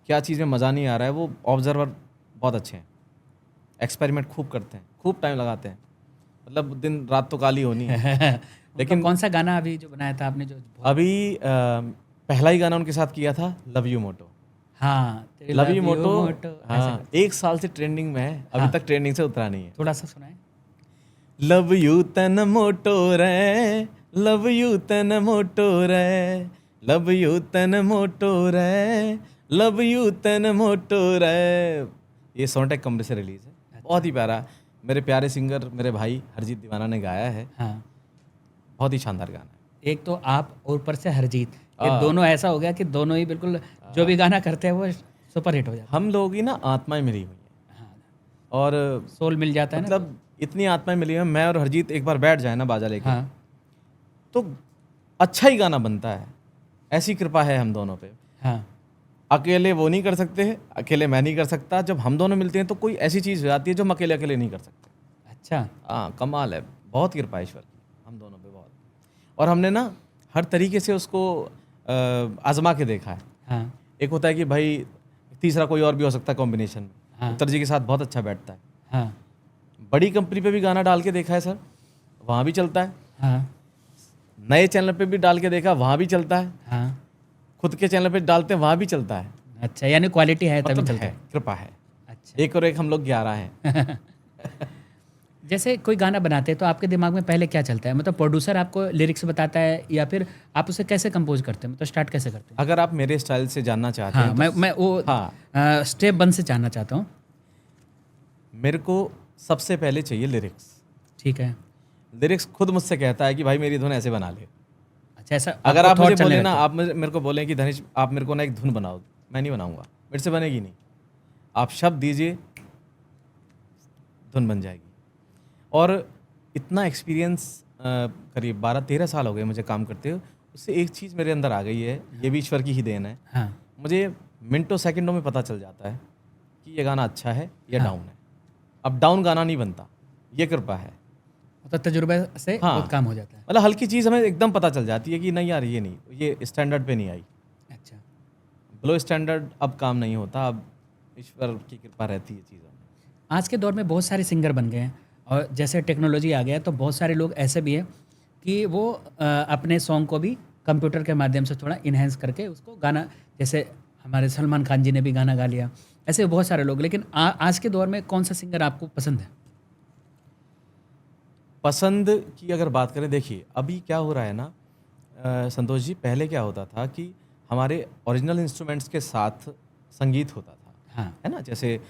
क्या चीज़ में मज़ा नहीं आ रहा है, वो ऑब्जर्वर बहुत अच्छे हैं, एक्सपेरिमेंट खूब करते हैं, खूब टाइम लगाते हैं। मतलब दिन रात तो काली होनी है। लेकिन कौन सा गाना अभी जो बनाया था आपने जो अभी पहला ही गाना उनके साथ किया था लव यू मोटो। हाँ तेरे लव यू मोटो ऐसा हाँ 1 साल से ट्रेंडिंग में है, अभी तक ट्रेंडिंग से उतरा नहीं है। थोड़ा सा सुनाए। लव यू तन मोटो रे, लव यू तन मोटो रे, लव यू तन मोटो रे, लव यू तन मोटो रे। ये सोनटेक कंपनी से रिलीज है, बहुत ही प्यारा। मेरे प्यारे सिंगर मेरे भाई हरजीत दीवाना ने गाया है, हाँ बहुत ही शानदार गाना है। एक तो आप और ऊपर से हरजीत, ये दोनों ऐसा हो गया कि दोनों ही बिल्कुल जो भी गाना करते हैं वो सुपर हिट हो जाता हम लोग ही ना आत्माएं मिली हुई हैं, है। हाँ और सोल मिल जाता है ना। मतलब इतनी आत्माएं मिली हैं। मैं और हरजीत एक बार बैठ जाए ना बाजा लेके, हाँ तो अच्छा ही गाना बनता है। ऐसी कृपा है हम दोनों पे। हाँ अकेले वो नहीं कर सकते, अकेले मैं नहीं कर सकता। जब हम दोनों मिलते हैं तो कोई ऐसी चीज़ हो जाती है जो हम अकेले अकेले नहीं कर सकते। अच्छा हाँ कमाल है, बहुत कृपा है ईश्वर की हम दोनों पे, बहुत। और हमने ना हर तरीके से उसको आजमा के देखा है। हाँ एक होता है कि भाई तीसरा कोई और भी हो सकता है कॉम्बिनेशन में, हाँ। उत्तर जी के साथ बहुत अच्छा बैठता है। हाँ बड़ी कंपनी पे भी गाना डाल के देखा है सर, वहाँ भी चलता है। हाँ नए चैनल पे भी डाल के देखा, वहाँ भी चलता है। हाँ खुद के चैनल पे डालते हैं, वहाँ भी चलता है। अच्छा यानी क्वालिटी है तभी मतलब चलता है, है। कृपा है। अच्छा एक और एक हम लोग 11 हैं। जैसे कोई गाना बनाते हैं तो आपके दिमाग में पहले क्या चलता है? मतलब प्रोड्यूसर आपको लिरिक्स बताता है या फिर आप उसे कैसे कंपोज करते हैं, मतलब स्टार्ट कैसे करते हैं? अगर आप मेरे स्टाइल से जानना चाहते हाँ हैं मैं वो हाँ स्टेप 1 से जानना चाहता हूँ। मेरे को सबसे पहले चाहिए लिरिक्स। ठीक है। लिरिक्स खुद मुझसे कहता है कि भाई मेरी धुन ऐसे बना ले। अच्छा ऐसा अगर आपको आप thought मुझे चलने बोले ना, लगता है? आप मेरे को बोलें कि धनेश आप मेरे को ना एक धुन बनाओ, मैं नहीं बनाऊंगा, मेरे से बनेगी नहीं। आप शब्द दीजिए, धुन बन जाएगी। और इतना एक्सपीरियंस करीब 12-13 साल हो गए मुझे काम करते हुए। उससे एक चीज़ मेरे अंदर आ गई है, ये भी ईश्वर की ही देन है। हाँ मुझे मिनटों सेकंडों में पता चल जाता है कि ये गाना अच्छा है या डाउन है। अब डाउन गाना नहीं बनता, ये कृपा है। मतलब तजुर्बे से हाँ। बहुत काम हो जाता है। मतलब हल्की चीज़ हमें एकदम पता चल जाती है कि नहीं यार ये नहीं, ये स्टैंडर्ड पे नहीं आई। अच्छा बिलो स्टैंडर्ड अब काम नहीं होता, अब ईश्वर की कृपा रहती है चीज़ों में। आज के दौर में बहुत सारे सिंगर बन गए हैं और जैसे टेक्नोलॉजी आ गया है तो बहुत सारे लोग ऐसे भी हैं कि वो अपने सॉन्ग को भी कंप्यूटर के माध्यम से थोड़ा इन्हेंस करके उसको गाना, जैसे हमारे सलमान खान जी ने भी गाना गा लिया, ऐसे बहुत सारे लोग। लेकिन आज के दौर में कौन सा सिंगर आपको पसंद है? पसंद की अगर बात करें, देखिए अभी क्या हो रहा है ना संतोष जी, पहले क्या होता था कि हमारे ओरिजिनल इंस्ट्रूमेंट्स के साथ संगीत होता था, हाँ है ना। जैसे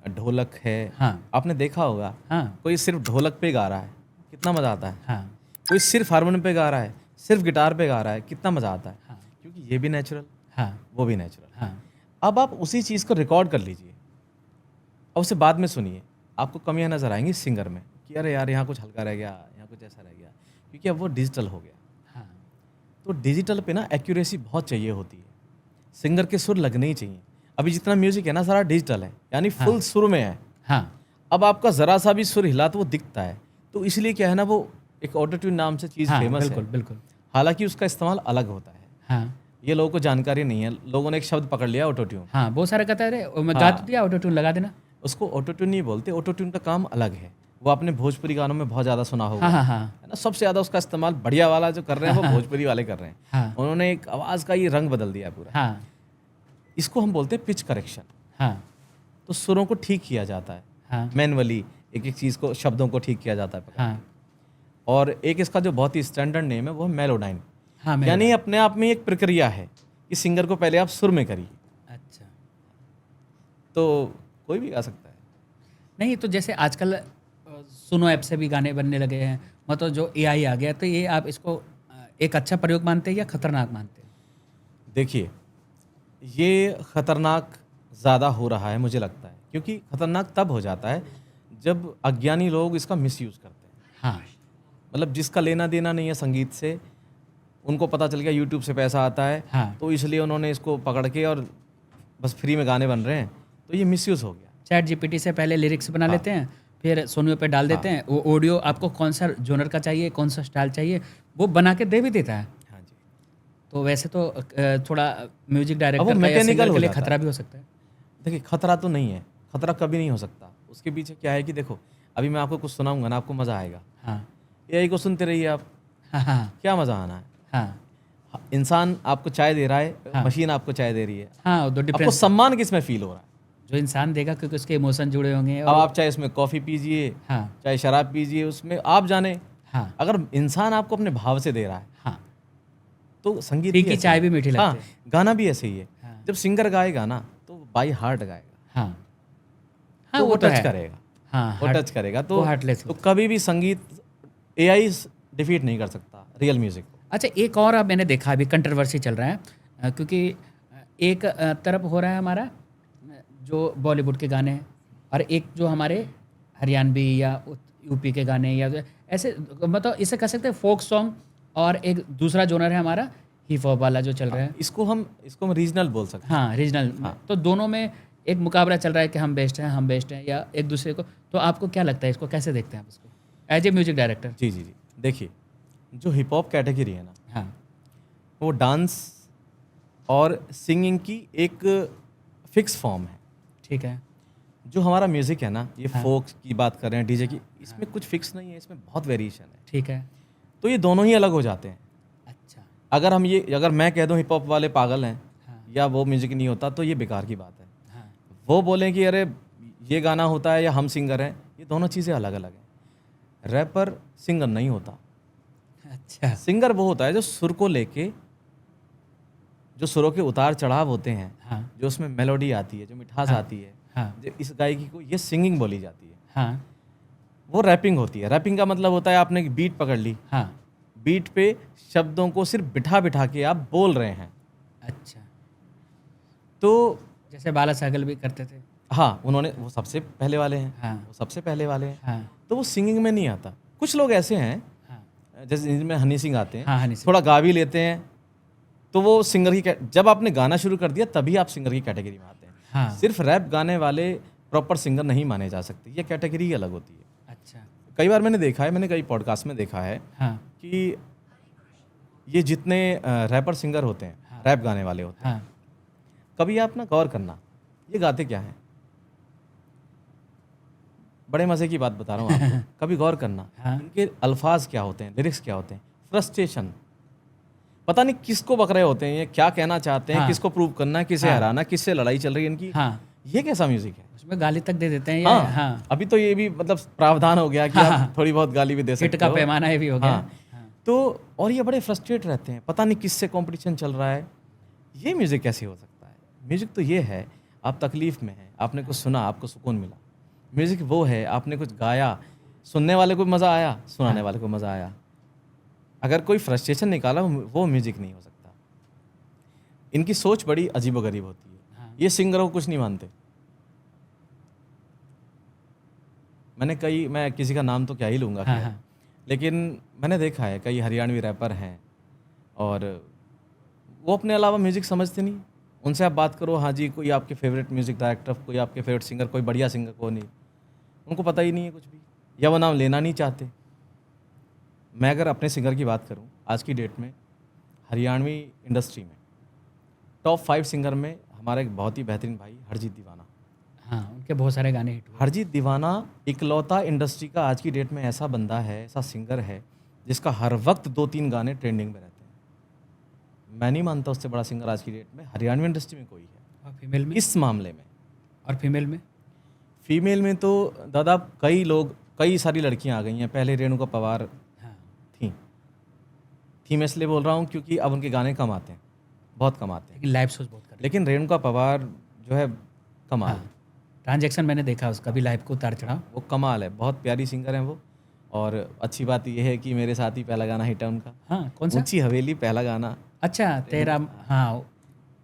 ढोलक है, हाँ आपने देखा होगा, हाँ कोई सिर्फ ढोलक पे गा रहा है, कितना मज़ा आता है। हाँ कोई सिर्फ हारमोनियम पे गा रहा है, सिर्फ गिटार पे गा रहा है, कितना मज़ा आता है। हाँ क्योंकि ये भी नेचुरल, हाँ वो भी नेचुरल। हाँ अब आप उसी चीज़ को रिकॉर्ड कर लीजिए और उसे बाद में सुनिए, आपको कमियां नज़र आएंगी सिंगर में कि अरे यार यहाँ कुछ हल्का रह गया, यहाँ कुछ ऐसा रह गया, क्योंकि अब वो डिजिटल हो गया। हाँ तो डिजिटल पे ना एक्यूरेसी बहुत चाहिए होती है, सिंगर के सुर लगने ही चाहिए। अभी जितना म्यूजिक है ना सारा डिजिटल है, यानी फुल सुर में है। हाँ अब आपका ज़रा सा भी सुर हिला तो वो दिखता है। तो इसलिए क्या है ना, वो एक ऑटोट्यून नाम से चीज़ हाँ फेमस बिल्कुल है। बिल्कुल। हालांकि उसका इस्तेमाल अलग होता है, हाँ ये लोगों को जानकारी नहीं है। लोगों ने एक शब्द पकड़ लिया ऑटोट्यून, हाँ बहुत सारे कहता है अरे मैं गा तो दिया, ऑटो ट्यून लगा देना। उसको ऑटोट्यून नहीं बोलते। ऑटोट्यून का काम अलग है, वो आपने भोजपुरी गानों में बहुत ज़्यादा सुना होगा, हाँ हाँ हाँ है ना। सबसे ज़्यादा उसका इस्तेमाल बढ़िया वाला जो कर रहे हैं वो भोजपुरी वाले कर रहे हैं। हाँ उन्होंने एक आवाज़ का ये रंग बदल दिया पूरा। हाँ इसको हम बोलते हैं पिच करेक्शन। हाँ तो सुरों को ठीक किया जाता है हाँ मैनुअली, एक एक चीज़ को, शब्दों को ठीक किया जाता है पकड़ के। हाँ और एक इसका जो बहुत ही स्टैंडर्ड नेम है वो है मेलोडाइन। हाँ मैं यानी अपने आप में एक प्रक्रिया है कि सिंगर को पहले आप सुर में करिए, अच्छा तो कोई भी गा सकता है। नहीं तो जैसे आजकल सुनो ऐप से भी गाने बनने लगे हैं, मतलब जो एआई आ गया, तो ये आप इसको एक अच्छा प्रयोग मानते हैं या खतरनाक मानते हैं? देखिए ये खतरनाक ज़्यादा हो रहा है मुझे लगता है, क्योंकि खतरनाक तब हो जाता है जब अज्ञानी लोग इसका मिसयूज़ करते हैं। हाँ मतलब जिसका लेना देना नहीं है संगीत से, उनको पता चल गया यूट्यूब से पैसा आता है, हाँ तो इसलिए उन्होंने इसको पकड़ के और बस फ्री में गाने बन रहे हैं, तो ये मिसयूज़ हो गया। चैट जीपीटी से पहले लिरिक्स बना लेते हैं, फिर सोनियो पे डाल देते हैं, वो ऑडियो आपको कौन सा जोनर का चाहिए, कौन सा स्टाइल चाहिए, वो बना के दे भी देता है। हाँ जी। तो वैसे तो थोड़ा म्यूजिक अब डायरेक्टर वो का या मैकेनिकल सिंगर हो के लिए जाता खतरा है। भी हो सकता है। देखिए खतरा तो नहीं है, खतरा कभी नहीं हो सकता। उसके पीछे क्या है कि देखो, अभी मैं आपको कुछ सुनाऊंगा ना, आपको मज़ा आएगा, हाँ एआई को सुनते रहिए आप, हाँ हाँ क्या मज़ा आना है। हाँ इंसान आपको चाय दे रहा है, हाँ। मशीन आपको चाय दे रही है, हाँ, वो दो आपको डिफरेंस सम्मान किस में फील हो रहा है। जो इंसान देगा क्योंकि उसके इमोशन जुड़े होंगे अब और आप चाहे उसमें कॉफ़ी पीजिए, हाँ चाहे शराब पीजिए, उसमें आप जाने, हाँ अगर इंसान आपको अपने भाव से दे रहा है हाँ तो संगीत फीकी भी ऐसे चाय ही भी है। मीठी हाँ, लगती है। गाना भी ऐसे ही है। हाँ। जब सिंगर गाएगा ना तो बाई हार्ट गाएगा, हाँ हाँ तो वो तो टच है। करेगा, हाँ वो हार्ट टच करेगा। वो हार्टलेस तो होता है। कभी भी संगीत एआई डिफीट नहीं कर सकता रियल म्यूजिक को। अच्छा एक और अब मैंने देखा अभी कंट्रोवर्सी चल रहा है क्योंकि एक तरफ हो रहा है हमारा जो बॉलीवुड के गाने हैं और एक जो हमारे हरियाणवी या यूपी के गाने या ऐसे मतलब इसे कह सकते हैं फोक सॉन्ग और एक दूसरा जोनर है हमारा हिप हॉप वाला जो चल रहा है। इसको हम रीजनल बोल सकते हैं। हाँ रीजनल तो दोनों में एक मुकाबला चल रहा है कि हम बेस्ट हैं या एक दूसरे को। तो आपको क्या लगता है इसको कैसे देखते हैं आप इसको एज ए म्यूजिक डायरेक्टर? जी जी जी, देखिए जो हिप हॉप कैटेगरी है ना, हाँ वो डांस और सिंगिंग की एक फिक्स फॉर्म है। ठीक है। जो हमारा म्यूजिक है ना, ये हाँ। फोक की बात कर रहे हैं, डीजे की, इसमें कुछ फिक्स नहीं है, इसमें बहुत वेरिएशन है। ठीक है। तो ये दोनों ही अलग हो जाते हैं। अच्छा। अगर मैं कह दूं हिप हॉप वाले पागल हैं हाँ या वो म्यूजिक नहीं होता, तो ये बेकार की बात है। हाँ वो बोलें कि अरे ये गाना होता है या हम सिंगर हैं, ये दोनों चीज़ें अलग अलग हैं। रैपर सिंगर नहीं होता। अच्छा। सिंगर वो होता है जो सुर को लेके, जो सुरों के उतार चढ़ाव होते हैं, हाँ जो उसमें मेलोडी आती है, जो मिठास आती है, हाँ जो इस गायकी को, ये सिंगिंग बोली जाती है। हाँ वो रैपिंग होती है। रैपिंग का मतलब होता है आपने एक बीट पकड़ ली, हाँ। बीट पे शब्दों को सिर्फ बिठा बिठा के आप बोल रहे हैं। अच्छा तो जैसे बाला सागल भी करते थे। हाँ, उन्होंने, वो सबसे पहले वाले हैं, हाँ वो सबसे पहले वाले हैं। हाँ तो वो सिंगिंग में नहीं आता। कुछ लोग ऐसे हैं, हाँ जैसे इनमें हनी सिंह आते हैं, हाँ हनी सिंह। थोड़ा गा भी लेते हैं, तो वो सिंगर की जब आपने गाना शुरू कर दिया तभी आप सिंगर की कैटेगरी में आते हैं। हाँ सिर्फ रैप गाने वाले प्रॉपर सिंगर नहीं माने जा सकते, ये कैटेगरी ही अलग होती है। अच्छा। कई बार मैंने देखा है, मैंने कई पॉडकास्ट में देखा है हाँ कि ये जितने रैपर सिंगर होते हैं, हाँ। रैप गाने वाले होते हैं, हाँ कभी आप ना गौर करना, ये गाते क्या हैं। बड़े मज़े की बात बता रहा हूँ आपको। कभी गौर करना, हाँ। इनके अल्फाज क्या होते हैं, लिरिक्स क्या होते हैं। फ्रस्ट्रेशन, पता नहीं किसको बक रहे होते हैं, ये क्या कहना चाहते हैं, हाँ। किसको प्रूव करना है, किसे हाँ। हराना, किससे लड़ाई चल रही है इनकी। हाँ ये कैसा म्यूजिक है। उसमें गाली तक दे देते हैं या हाँ, हाँ अभी तो ये भी मतलब प्रावधान हो गया कि हाँ। आप थोड़ी बहुत गाली भी दे हिट सकते का हो। पैमाना ये भी हो गया। हाँ। तो और ये बड़े फ्रस्ट्रेट रहते हैं, पता नहीं किससे कंपटीशन चल रहा है। ये म्यूजिक कैसे हो सकता है। म्यूजिक तो ये है, आप तकलीफ में हैं, आपने कुछ सुना, आपको सुकून मिला। म्यूजिक वो है, आपने कुछ गाया, सुनने वाले को मज़ा आया, सुनाने वाले को मज़ा आया। अगर कोई फ्रस्ट्रेशन निकाला, वो म्यूजिक नहीं हो सकता। इनकी सोच बड़ी अजीबोगरीब होती है। हाँ। ये सिंगरों को कुछ नहीं मानते। मैं किसी का नाम तो क्या ही लूँगा, हाँ खैर। हाँ लेकिन मैंने देखा है कई हरियाणवी रैपर हैं और वो अपने अलावा म्यूज़िक समझते नहीं। उनसे आप बात करो, हाँ जी कोई आपके फेवरेट म्यूज़िक डायरेक्टर, कोई आपके फेवरेट सिंगर, कोई बढ़िया सिंगर को नहीं, उनको पता ही नहीं है कुछ भी, या वो नाम लेना नहीं चाहते। मैं अगर अपने सिंगर की बात करूं, आज की डेट में हरियाणवी इंडस्ट्री में टॉप 5 सिंगर में हमारा एक बहुत ही बेहतरीन भाई हरजीत दीवाना। हाँ उनके बहुत सारे गाने हिट हुए। हरजीत दीवाना इकलौता इंडस्ट्री का आज की डेट में ऐसा बंदा है, ऐसा सिंगर है, जिसका हर वक्त 2-3 गाने ट्रेंडिंग में रहते हैं। मैं नहीं मानता उससे बड़ा सिंगर आज की डेट में हरियाणवी इंडस्ट्री में कोई है और फीमेल में? इस मामले में। और फीमेल में? फीमेल में तो दादा कई सारी लड़कियां आ गई हैं। पहले रेणुका पवार हाँ थी मैं इसलिए बोल रहा हूँ क्योंकि अब उनके गाने कम आते हैं, बहुत कम आते हैं। लेकिन लाइव शोज बहुत कर लेकिन रेणुका पवार जो है कमाल है। ट्रांजैक्शन मैंने देखा उसका भी लाइव को उतार चढ़ा। वो कमाल है, बहुत प्यारी सिंगर हैं वो। और अच्छी बात यह है कि मेरे साथ ही पहला गाना हिट है उनका, हाँ कौन सा? ऊंची हवेली पहला गाना अच्छा तेरा हाँ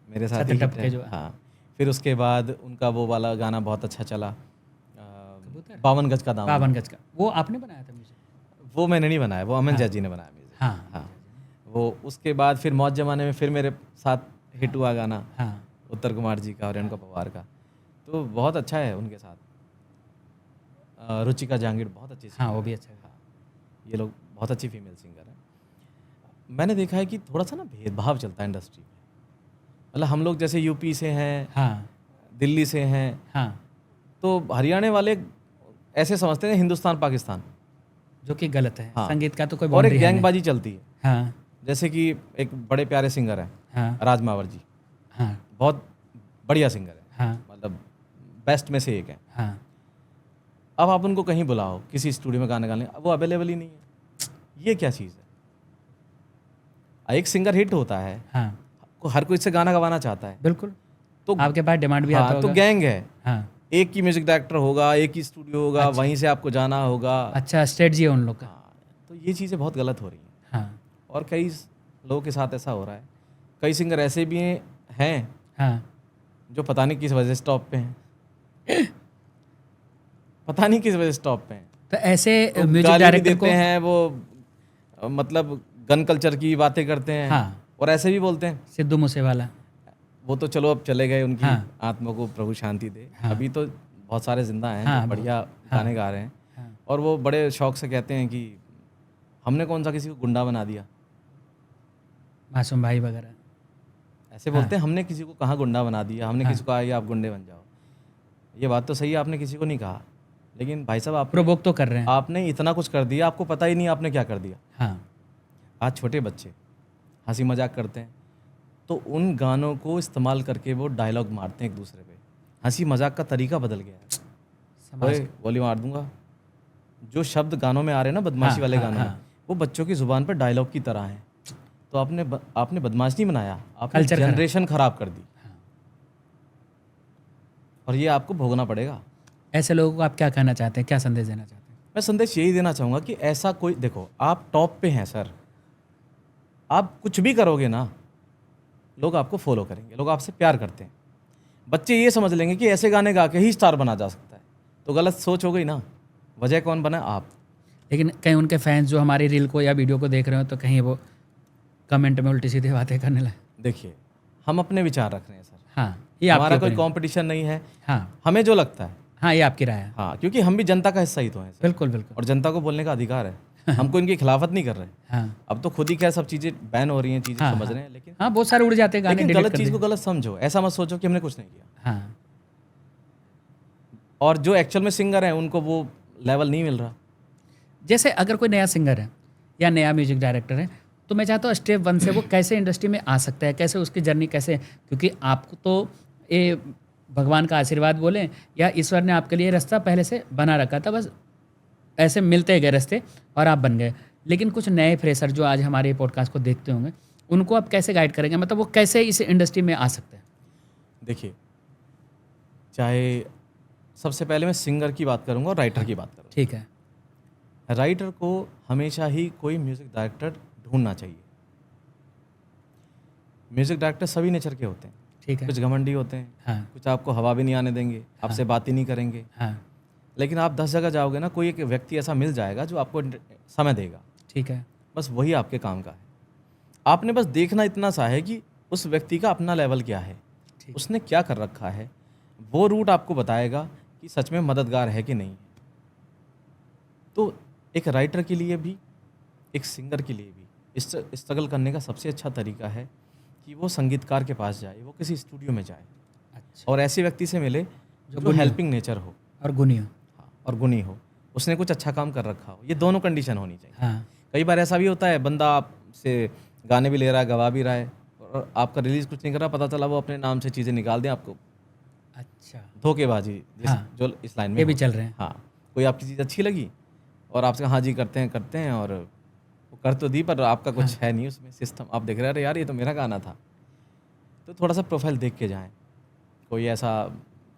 मेरे साथ छत ही टप hit के है। जो- हाँ, फिर उसके बाद उनका वो वाला गाना बहुत अच्छा चला, कबूतर? 52 गज का दामन। 52 गज का, वो आपने बनाया था म्यूजिक? वो मैंने नहीं बनाया, वो अमन जैजी ने बनाया म्यूजिक। हाँ हाँ, वो उसके बाद फिर मौज जमाने में फिर मेरे साथ हिट हुआ गाना हाँ उत्तर कुमार जी का और रेणुका पवार का, तो बहुत अच्छा है उनके साथ। रुचिका जहांगीर बहुत अच्छी हाँ singer वो भी है। अच्छा है। हाँ, ये लोग बहुत अच्छी फीमेल सिंगर हैं। मैंने देखा है कि थोड़ा सा ना भेदभाव चलता है इंडस्ट्री में। मतलब हम लोग जैसे यूपी से हैं, हाँ दिल्ली से हैं, हाँ तो हरियाणा वाले ऐसे समझते हैं हिंदुस्तान पाकिस्तान। जो कि गलत है। हाँ। संगीत का तो कोई और बाउंड्री एक है नहीं। गैंगबाजी चलती है। हाँ जैसे कि एक बड़े प्यारे सिंगर हैं हाँ राज मावर जी, हाँ बहुत बढ़िया सिंगर है, हाँ मतलब बेस्ट में से एक है। हाँ अब आप उनको कहीं बुलाओ किसी स्टूडियो में गाने गाने, वो अवेलेबल ही नहीं है। ये क्या चीज़ है? एक सिंगर हिट होता है, हाँ हर कोई इससे गाना गवाना चाहता है, बिल्कुल। तो आपके पास डिमांड भी आता हाँ, तो होगा। गैंग है। हाँ एक ही म्यूजिक डायरेक्टर होगा, एक ही स्टूडियो होगा, अच्छा। वहीं से आपको जाना होगा। अच्छा, स्ट्रेटजी है उन लोग का। हाँ, तो ये चीज़ें बहुत गलत हो रही हैं हाँ और कई लोगों के साथ ऐसा हो रहा है। कई सिंगर ऐसे भी हैं हाँ जो पता नहीं किस वजह से टॉप पे हैं, पता नहीं किस वजह से टॉप पे हैं। तो ऐसे तो म्यूजिक गाली भी डायरेक्टर देते को हैं वो, मतलब गन कल्चर की बातें करते हैं। हाँ। और ऐसे भी बोलते हैं। सिद्धू मूसेवाला। वो तो चलो अब चले गए, उनकी हाँ। आत्मा को प्रभु शांति दे। हाँ। अभी तो बहुत सारे जिंदा हैं हाँ, जो बढ़िया गाने गा रहे हैं। हाँ। और वो बड़े शौक से कहते हैं कि हमने कौन सा किसी को गुंडा बना दिया, मासूम भाई वगैरह। ऐसे बोलते हैं। हमने किसी को कहाँ गुंडा बना दिया, हमने हाँ। किसी को कहा ये आप गुंडे बन जाओ। ये बात तो सही है, आपने किसी को नहीं कहा, लेकिन भाई साहब प्रोवोक तो कर रहे हैं। आपने इतना कुछ कर दिया, आपको पता ही नहीं आपने क्या कर दिया। हाँ आज छोटे बच्चे हंसी मजाक करते हैं, तो उन गानों को इस्तेमाल करके वो डायलॉग मारते हैं एक दूसरे पे। हंसी मजाक का तरीका बदल गया है। समाज ओए गोली मार दूंगा, जो शब्द गानों में आ रहे हैं ना, बदमाशी हाँ, वाले हाँ, गानों में, हाँ। वो बच्चों की जुबान पर डायलॉग की तरह हैं। तो आपने बदमाश नहीं बनाया, आपने कल्चर खराब। जनरेशन खराब कर दी। हाँ। और ये आपको भोगना पड़ेगा। ऐसे लोगों को आप क्या कहना चाहते हैं, क्या संदेश देना चाहते हैं? मैं संदेश यही देना चाहूँगा कि ऐसा कोई, देखो आप टॉप पे हैं सर, आप कुछ भी करोगे ना, लोग आपको फॉलो करेंगे, लोग आपसे प्यार करते हैं। बच्चे ये समझ लेंगे कि ऐसे गाने गा के ही स्टार बना जा सकता है, तो गलत सोच हो गई ना। वजह कौन बना? आप। लेकिन कहीं उनके फैंस जो हमारी रील को या वीडियो को देख रहे हो, तो कहीं वो कमेंट में उल्टी सीधी बातें करने लगे। देखिए, हम अपने विचार रख रहे हैं सर, हाँ, ये हमारा आपकी कोई कंपटीशन नहीं है। हाँ हमें जो लगता है, हाँ, ये आपकी राय है। हाँ, क्योंकि हम भी जनता का हिस्सा ही तो हैं सर, बिल्कुल बिल्कुल। और जनता को बोलने का अधिकार है। हमको इनकी खिलाफत नहीं कर रहे। हाँ अब तो खुद ही क्या सब चीज़ें बैन हो रही हैं, चीज़ें हाँ, समझ हाँ। रहे हैं, लेकिन हाँ, बहुत सारे उड़ जाते हैं गाने, लेकिन डिलीट गलत कर चीज़ दिए। को गलत समझो। ऐसा मत सोचो कि हमने कुछ नहीं किया। हाँ, और जो एक्चुअल में सिंगर हैं उनको वो लेवल नहीं मिल रहा। जैसे अगर कोई नया सिंगर है या नया म्यूजिक डायरेक्टर है, तो मैं चाहता हूँ स्टेप 1 से वो कैसे इंडस्ट्री में आ सकता है, कैसे उसकी जर्नी कैसे, क्योंकि आपको तो ये भगवान का आशीर्वाद बोलें या ईश्वर ने आपके लिए रास्ता पहले से बना रखा था, बस ऐसे मिलते गए रास्ते और आप बन गए। लेकिन कुछ नए फ्रेशर जो आज हमारे पॉडकास्ट को देखते होंगे, उनको आप कैसे गाइड करेंगे, मतलब वो कैसे इस इंडस्ट्री में आ सकते हैं? देखिए, चाहे सबसे पहले मैं सिंगर की बात करूंगा और राइटर की बात करूंगा। ठीक है। राइटर को हमेशा ही कोई म्यूजिक डायरेक्टर ढूंढना चाहिए। म्यूजिक डायरेक्टर सभी नेचर के होते हैं। ठीक है। कुछ घमंडी होते हैं, हाँ कुछ आपको हवा भी नहीं आने देंगे, आपसे बात ही नहीं करेंगे। हाँ, लेकिन आप 10 जगह जाओगे ना, कोई एक व्यक्ति ऐसा मिल जाएगा जो आपको समय देगा। ठीक है। बस वही आपके काम का है। आपने बस देखना इतना सा है कि उस व्यक्ति का अपना लेवल क्या है, ठीक। उसने क्या कर रखा है। वो रूट आपको बताएगा कि सच में मददगार है कि नहीं है। तो एक राइटर के लिए भी, एक सिंगर के लिए भी स्ट्रगल करने का सबसे अच्छा तरीका है कि वो संगीतकार के पास जाए, वो किसी स्टूडियो में जाए अच्छा। और ऐसे व्यक्ति से मिले जो गुणी हो। हेल्पिंग नेचर हो, और गुनी हो। हाँ, और गुणी हो, उसने कुछ अच्छा काम कर रखा हो। ये दोनों कंडीशन होनी चाहिए। हाँ कई बार ऐसा भी होता है, बंदा आपसे गाने भी ले रहा है, गवा भी रहा है, और आपका रिलीज कुछ नहीं कर रहा, पता चला वो अपने नाम से चीज़ें निकाल दें आपको। अच्छा, धोखेबाजी हाँ, जो इस लाइन में ये भी होता है। चल रहे हैं। हाँ, कोई आपकी चीज़ अच्छी लगी और आपसे हाँ जी करते हैं और वो कर तो दी, पर आपका कुछ है नहीं उसमें सिस्टम। आप देख रहे हैं, अरे यार ये तो मेरा गाना था। तो थोड़ा सा प्रोफाइल देख के जाएं, कोई ऐसा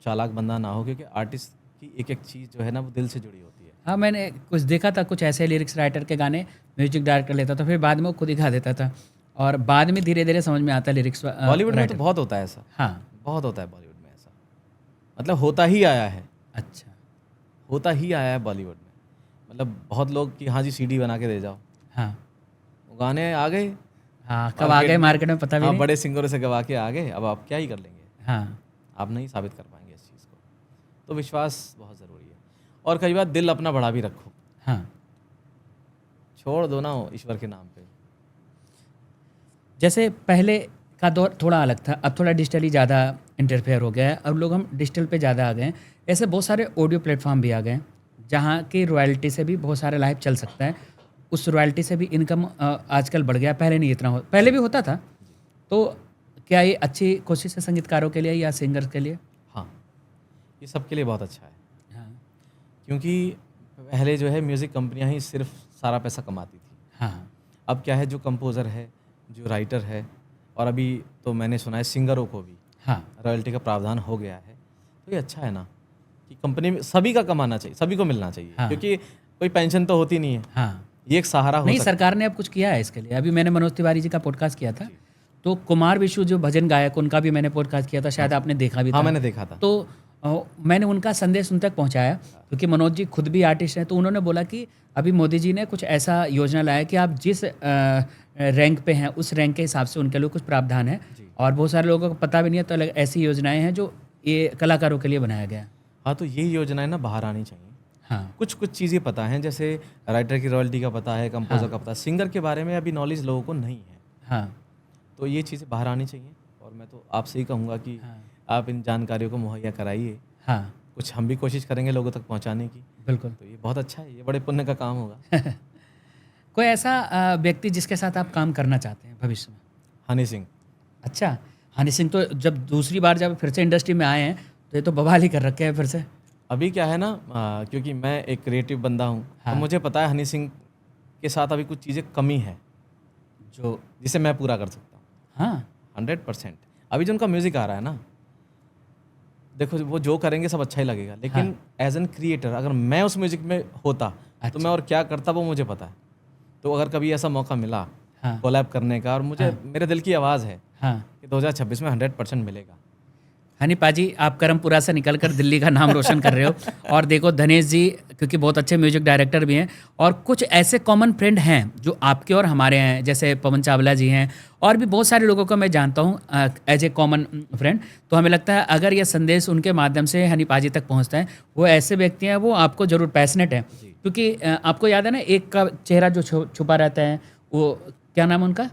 चालाक बंदा ना हो, क्योंकि आर्टिस्ट की एक एक चीज़ जो है ना, वो दिल से जुड़ी होती है। हाँ, मैंने कुछ देखा था, कुछ ऐसे लिरिक्स राइटर के गाने म्यूजिक डायरेक्टर लेता था, फिर बाद में वो खुद ही गा देता था, और बाद में धीरे धीरे समझ में आता लिरिक्स। बॉलीवुड में तो बहुत होता है ऐसा। हाँ, बहुत होता है बॉलीवुड में ऐसा, मतलब होता ही आया है, अच्छा, होता ही आया है बॉलीवुड में। मतलब बहुत लोग कि हाँ जी सीडी बना के दे जाओ, हाँ वो गाने आ गए, हाँ, कब आ गए मार्केट में पता भी हाँ, नहीं। बड़े सिंगरों से गवा के आ गए, अब आप क्या ही कर लेंगे, हाँ आप नहीं साबित कर पाएंगे इस चीज़ को। तो विश्वास बहुत ज़रूरी है, और कई बार दिल अपना बड़ा भी रखो, हाँ। छोड़ दो ना ईश्वर के नाम पे। जैसे पहले का दौर थोड़ा अलग था, अब थोड़ा डिजिटली ज़्यादा इंटरफेयर हो गया है, अब लोग हम डिजिटल पे ज़्यादा आ गए हैं। ऐसे बहुत सारे ऑडियो प्लेटफॉर्म भी आ गए हैं जहाँ की रॉयल्टी से भी बहुत सारे लाइफ चल सकता है, उस रॉयल्टी से भी इनकम आजकल बढ़ गया, पहले नहीं इतना पहले भी होता था। तो क्या ये अच्छी कोशिश है संगीतकारों के लिए या सिंगर्स के लिए? हाँ, ये सबके लिए बहुत अच्छा है, हाँ क्योंकि पहले जो है म्यूज़िक कंपनियां ही सिर्फ सारा पैसा कमाती थी। हाँ अब क्या है, जो कंपोज़र है, जो राइटर है, और अभी तो मैंने सुना है सिंगरों को भी हाँ रॉयल्टी का प्रावधान हो गया है। तो ये अच्छा है ना कि कंपनी में सभी का कमाना चाहिए, सभी को मिलना चाहिए। हाँ। क्योंकि कोई पेंशन तो होती नहीं है, हाँ। ये एक सहारा हो नहीं, सकता सरकार ने अब कुछ किया है इसके लिए। अभी मैंने मनोज तिवारी जी का पॉडकास्ट किया था, तो कुमार विशु जो भजन गायक, उनका भी मैंने पॉडकास्ट किया था, शायद आपने देखा भी हाँ, था। मैंने देखा था। तो मैंने उनका संदेश उन तक पहुंचाया, क्योंकि मनोज जी खुद भी आर्टिस्ट हैं। तो उन्होंने बोला कि अभी मोदी जी ने कुछ ऐसा योजना लाया कि आप जिस रैंक पे हैं उस रैंक के हिसाब से उनके लिए कुछ प्रावधान है, और बहुत सारे लोगों को पता भी नहीं है। तो ऐसी योजनाएं हैं जो ये कलाकारों के लिए बनाया गया है। हाँ, तो ये योजनाएं ना बाहर आनी चाहिए। हाँ कुछ चीज़ें पता हैं, जैसे राइटर की रॉयल्टी का पता है, कंपोजर का पता है, सिंगर के बारे में अभी नॉलेज लोगों को नहीं है। हाँ तो ये चीज़ें बाहर आनी चाहिए, और मैं तो आपसे ही कहूँगा कि हाँ आप इन जानकारियों को मुहैया कराइए। हाँ कुछ हम भी कोशिश करेंगे लोगों तक पहुँचाने की। बिल्कुल। तो ये बहुत अच्छा है, ये बड़े पुण्य का काम होगा। कोई ऐसा व्यक्ति जिसके साथ आप काम करना चाहते हैं भविष्य में? हनी सिंह। अच्छा, हनी सिंह तो जब दूसरी बार जब फिर से इंडस्ट्री में आए हैं तो ये तो बवाल ही कर रखे हैं फिर से। अभी क्या है ना, क्योंकि मैं एक क्रिएटिव बंदा हूँ, हाँ। तो मुझे पता है हनी सिंह के साथ अभी कुछ चीज़ें कमी है जो जिसे मैं पूरा कर सकता हूँ। हाँ 100%। अभी जो उनका म्यूज़िक आ रहा है ना, देखो वो जो करेंगे सब अच्छा ही लगेगा, लेकिन एज एन क्रिएटर अगर मैं उस म्यूज़िक में होता तो मैं और क्या करता वो मुझे पता है। तो अगर कभी ऐसा मौका मिला हाँ कोलैब करने का, और मुझे मेरे दिल की आवाज़ है हाँ। कि 2026 में 100% मिलेगा। हनी पाजी, आप करमपुरा से निकल कर दिल्ली का नाम रोशन कर रहे हो। और देखो धनेश जी, क्योंकि बहुत अच्छे म्यूजिक डायरेक्टर भी हैं, और कुछ ऐसे कॉमन फ्रेंड हैं जो आपके और हमारे हैं, जैसे पवन चावला जी हैं, और भी बहुत सारे लोगों को मैं जानता हूँ एज ए कॉमन फ्रेंड। तो हमें लगता है अगर ये संदेश उनके माध्यम से हनी पाजी तक पहुँचता है, वो ऐसे व्यक्ति हैं, वो आपको जरूर पैशनेट है। क्योंकि आपको याद है ना, एक का चेहरा जो छुपा रहता है, वो क्या नाम है उनका,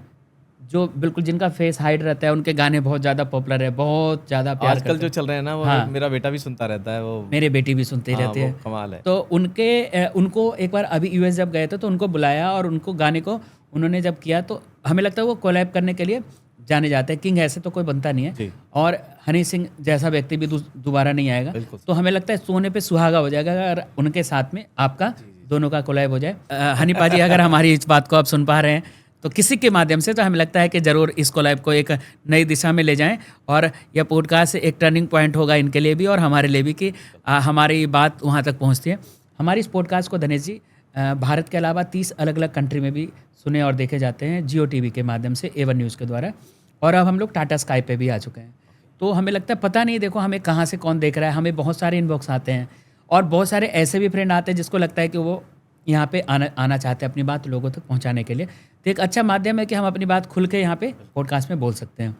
जो बिल्कुल जिनका फेस हाइड रहता है, उनके गाने बहुत ज़्यादा पॉपुलर है, बहुत ज़्यादा प्यार आजकल जो चल रहे हैं ना, वो हाँ। मेरा बेटा भी सुनता रहता है, वो मेरे बेटी भी सुनते ही हाँ, रहते वो हैं। कमाल है। तो उनको एक बार अभी यूएस जब गए थे तो उनको बुलाया, और उनको गाने को उन्होंने जब किया तो हमें लगता है वो कोलैब करने के लिए जाने जाते हैं। किंग ऐसे तो कोई बनता नहीं है, जी। और हनी सिंह जैसा व्यक्ति भी दोबारा नहीं आएगा। बिल्कुल। तो हमें लगता है सोने पे सुहागा हो जाएगा अगर उनके साथ में आपका दोनों का कोलैब हो जाए। हनी पाजी, अगर हमारी इस बात को आप सुन पा रहे हैं तो किसी के माध्यम से, तो हमें लगता है कि ज़रूर इस कोलैब को एक नई दिशा में ले जाएं, और यह पॉडकास्ट एक टर्निंग पॉइंट होगा इनके लिए भी और हमारे लिए भी, कि हमारी बात वहाँ तक पहुँचती है। हमारी इस पॉडकास्ट को धनेश जी भारत के अलावा 30 अलग अलग कंट्री में भी सुने और देखे जाते हैं, जियो टीवी के माध्यम से, A1 न्यूज़ के द्वारा, और अब हम लोग टाटा स्काई पे भी आ चुके हैं। तो हमें लगता है पता नहीं, देखो हमें कहाँ से कौन देख रहा है, हमें बहुत सारे इनबॉक्स आते हैं, और बहुत सारे ऐसे भी फ्रेंड आते हैं जिसको लगता है कि वो यहाँ पे आना चाहते हैं अपनी बात लोगों तक पहुँचाने के लिए। तो एक अच्छा माध्यम है कि हम अपनी बात खुल के यहाँ पे पॉडकास्ट में बोल सकते हैं।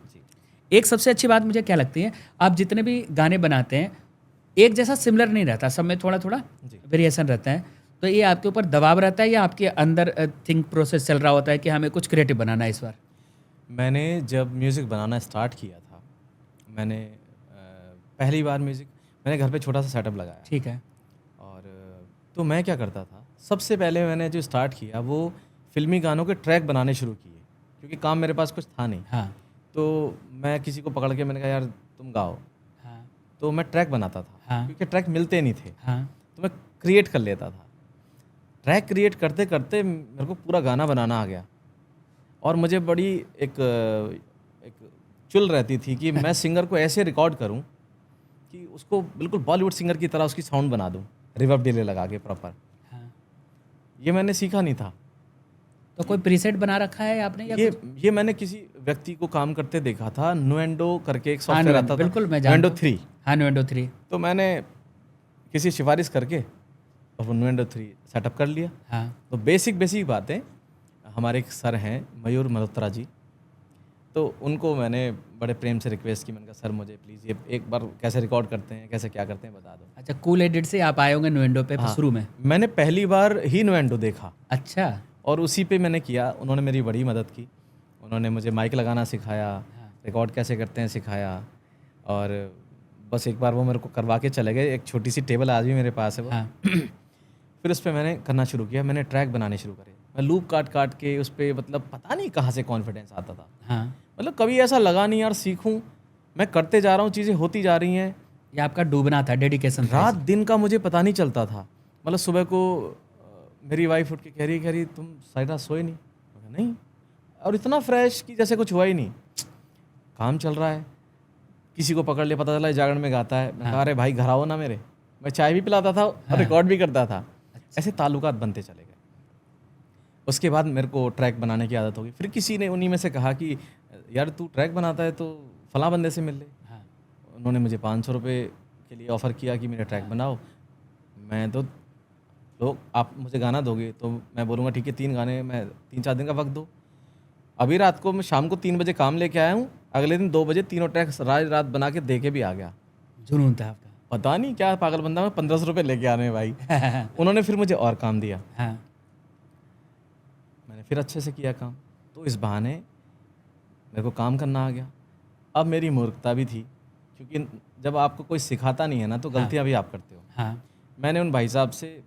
एक सबसे अच्छी बात मुझे क्या लगती है, आप जितने भी गाने बनाते हैं एक जैसा सिमिलर नहीं रहता, सब में थोड़ा थोड़ा वेरिएशन रहता है। तो ये आपके ऊपर दबाव रहता है या आपके अंदर थिंक प्रोसेस चल रहा होता है कि हमें कुछ क्रिएटिव बनाना है इस बार? मैंने जब म्यूज़िक बनाना स्टार्ट किया था, मैंने पहली बार म्यूज़िक मैंने घर पे छोटा सा सेटअप लगाया। ठीक है। और तो मैं क्या करता था, सबसे पहले मैंने जो स्टार्ट किया वो फिल्मी गानों के ट्रैक बनाने शुरू किए, क्योंकि काम मेरे पास कुछ था नहीं। हाँ तो मैं किसी को पकड़ के मैंने कहा यार तुम गाओ, हाँ तो मैं ट्रैक बनाता था। हाँ। क्योंकि ट्रैक मिलते नहीं थे, हाँ तो मैं क्रिएट कर लेता था। ट्रैक क्रिएट करते करते मेरे को पूरा गाना बनाना आ गया, और मुझे बड़ी एक चुल रहती थी कि मैं सिंगर को ऐसे रिकॉर्ड करूं कि उसको बिल्कुल बॉलीवुड सिंगर की तरह उसकी साउंड बना दूं, रिवर्ब डिले लगा के प्रॉपर। हाँ। ये मैंने सीखा नहीं था। तो कोई प्रीसेट बना रखा है आपने या ये मैंने किसी व्यक्ति को काम करते देखा था, नुएंडो करके एक हाँ, सॉफ्टवेयर आता था, बिल्कुल मैं जानता नुएंडो 3। हाँ, नुएंडो 3। तो मैंने किसी सिफारिश करके और वो नुएंडो 3 सेटअप कर लिया। हाँ तो बेसिक बातें, हमारे एक सर हैं मयूर मल्होत्रा जी, तो उनको मैंने बड़े प्रेम से रिक्वेस्ट की। मैंने कहा सर मुझे प्लीज़ ये एक बार कैसे रिकॉर्ड करते हैं, कैसे क्या करते हैं बता दो। अच्छा, कूल एडिट से आप आए होंगे नुएंडो पे हाँ। शुरू में? मैंने पहली बार ही नुएंडो देखा अच्छा। और उसी पे मैंने किया। उन्होंने मेरी बड़ी मदद की, उन्होंने मुझे माइक लगाना सिखाया, रिकॉर्ड कैसे करते हैं सिखाया, और बस एक बार वो मेरे को करवा के चले गए। एक छोटी सी टेबल आज भी मेरे पास है वो। हाँ फिर उस पर मैंने करना शुरू किया, मैंने ट्रैक बनाने शुरू करे। मैं लूप काट काट के उस पर मतलब पता नहीं कहाँ से कॉन्फिडेंस आता था। हाँ, मतलब कभी ऐसा लगा नहीं यार सीखूं, मैं करते जा रहा हूँ, चीज़ें होती जा रही हैं। ये आपका डूबना था, डेडिकेशन था। रात दिन का मुझे पता नहीं चलता था। मतलब सुबह को मेरी वाइफ उठ के कह रही तुम सारी रात सोए नहीं? मैं कहा, नहीं। और इतना फ्रेश कि जैसे कुछ हुआ ही नहीं, काम चल रहा है। किसी को पकड़ लिया, पता चला जागरण में गाता है। मैं कहा अरे भाई घर आओ ना मेरे। मैं चाय भी पिलाता था और रिकॉर्ड भी करता था। ऐसे ताल्लुकात बनते चले गए। उसके बाद मेरे को ट्रैक बनाने की आदत हो गई। फिर किसी ने उन्हीं में से कहा कि यार तू ट्रैक बनाता है तो फलां बंदे से मिल ले। हाँ, उन्होंने मुझे 500 रुपये के लिए ऑफ़र किया कि मेरा ट्रैक बनाओ। मैं तो लोग आप मुझे गाना दोगे तो मैं बोलूँगा ठीक है 3 गाने, मैं 3-4 दिन का वक्त दो। अभी रात को मैं शाम को 3 बजे काम लेके आया हूँ, अगले दिन 2 बजे तीनों ट्रैक रात बना के दे के भी आ गया। जुनून था आपका। पता नहीं क्या पागल बंदा, मैं 1500 रुपये लेके आने भाई। उन्होंने फिर मुझे और काम दिया, हाँ, मैंने फिर अच्छे से किया काम। तो इस बहाने मेरे को काम करना आ गया। अब मेरी मूर्खता भी थी, क्योंकि जब आपको कोई सिखाता नहीं है ना तो गलतियाँ भी आप करते हो। हाँ, मैंने उन भाई साहब से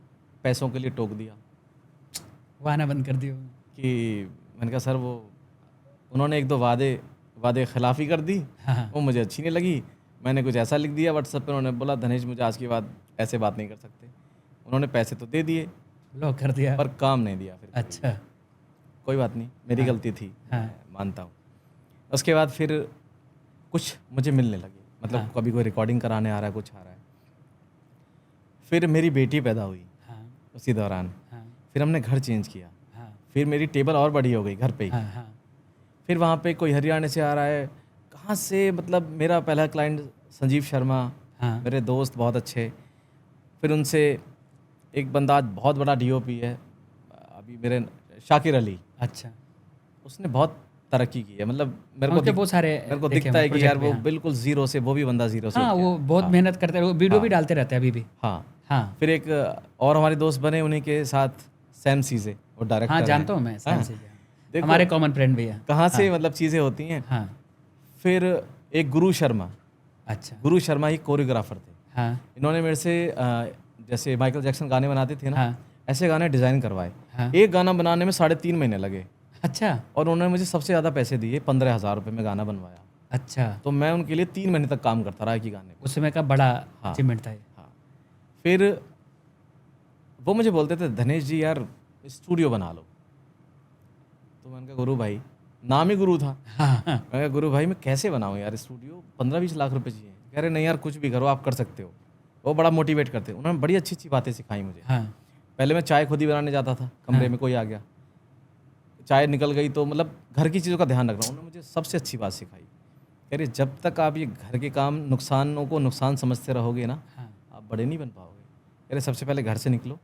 पैसों के लिए टोक दिया वाना बंद कर दियो। कि मैंने कहा सर वो उन्होंने 1-2 वादे खिलाफ़ी कर दी, हाँ, वो मुझे अच्छी नहीं लगी। मैंने कुछ ऐसा लिख दिया व्हाट्सएप पे, उन्होंने बोला धनेश मुझे आज के बाद ऐसे बात नहीं कर सकते। उन्होंने पैसे तो दे दिए लॉक कर दिया। पर काम नहीं दिया। फिर अच्छा, कोई बात नहीं, मेरी गलती थी, हाँ। मैं मानता हूँ। उसके बाद फिर कुछ मुझे मिलने लगे, मतलब कभी कोई रिकॉर्डिंग कराने आ रहा है, कुछ आ रहा है। फिर मेरी बेटी पैदा हुई हाँ, उसी दौरान। हाँ, फिर हमने घर चेंज किया। हाँ, फिर मेरी टेबल और बड़ी हो गई घर पे ही। हाँ, हाँ, फिर वहाँ पे कोई हरियाणा से आ रहा है, कहाँ से, मतलब मेरा पहला क्लाइंट संजीव शर्मा, हाँ, मेरे दोस्त बहुत अच्छे। फिर उनसे एक बंदा आज बहुत बड़ा डीओपी है अभी मेरे, शाकिर अली। अच्छा, उसने बहुत तरक्की की है। मतलब मेरे को उनके बहुत सारे मेरे को देखे दिखता है हैं कि यार project वो में, हाँ। बिल्कुल जीरो से, वो भी बंदा जीरो से हाँ, उठ गया। वो बहुत मेहनत करते हैं, वो वीडियो भी डालते रहते हैं अभी भी। हाँ। हाँ, फिर एक और हमारे दोस्त बने उन्हीं के साथ, सैम सीजे, वो डायरेक्टर हाँ, हैं। जानता हूँ मैं हाँ। सैम से। देखो हमारे कॉमन फ्रेंड भी है। कहाँ से मतलब चीज़ें होती हैं। हाँ, फिर एक गुरु शर्मा, अच्छा, गुरु शर्मा ही कोरियोग्राफर थे। हाँ, इन्होंने मेरे से जैसे माइकल जैक्सन गाने बनाते थे ना, हाँ, ऐसे गाने डिज़ाइन करवाए। हाँ, एक गाना बनाने में 3.5 महीने लगे अच्छा, और उन्होंने मुझे सबसे ज़्यादा पैसे दिए, 15,000 रुपये में गाना बनवाया। अच्छा, तो मैं उनके लिए 3 महीने तक काम करता रहा एक ही गाने पे। उस समय का बड़ा हाँ। अचीवमेंट था ये। हाँ। फिर वो मुझे बोलते थे धनेश जी यार स्टूडियो बना लो। तो मैंने कहा गुरु भाई, नाम ही गुरु था। हाँ, हाँ, मैं कहा गुरु भाई मैं कैसे बनाऊँ यार स्टूडियो, 15-20 लाख रुपए चाहिए। कह रहे नहीं यार कुछ भी करो, आप कर सकते हो। वो बड़ा मोटिवेट करते। उन्होंने बड़ी अच्छी अच्छी बातें सिखाई मुझे। हाँ, पहले मैं चाय खुद ही बनाने जाता था, कमरे में कोई आ गया, चाय निकल गई तो मतलब घर की चीज़ों का ध्यान रखना। उन्होंने मुझे सबसे अच्छी बात सिखाई, कह रहे जब तक आप ये घर के काम नुकसानों को नुकसान समझते रहोगे ना, हाँ, आप बड़े नहीं बन पाओगे। कह रहे सबसे पहले घर से निकलो,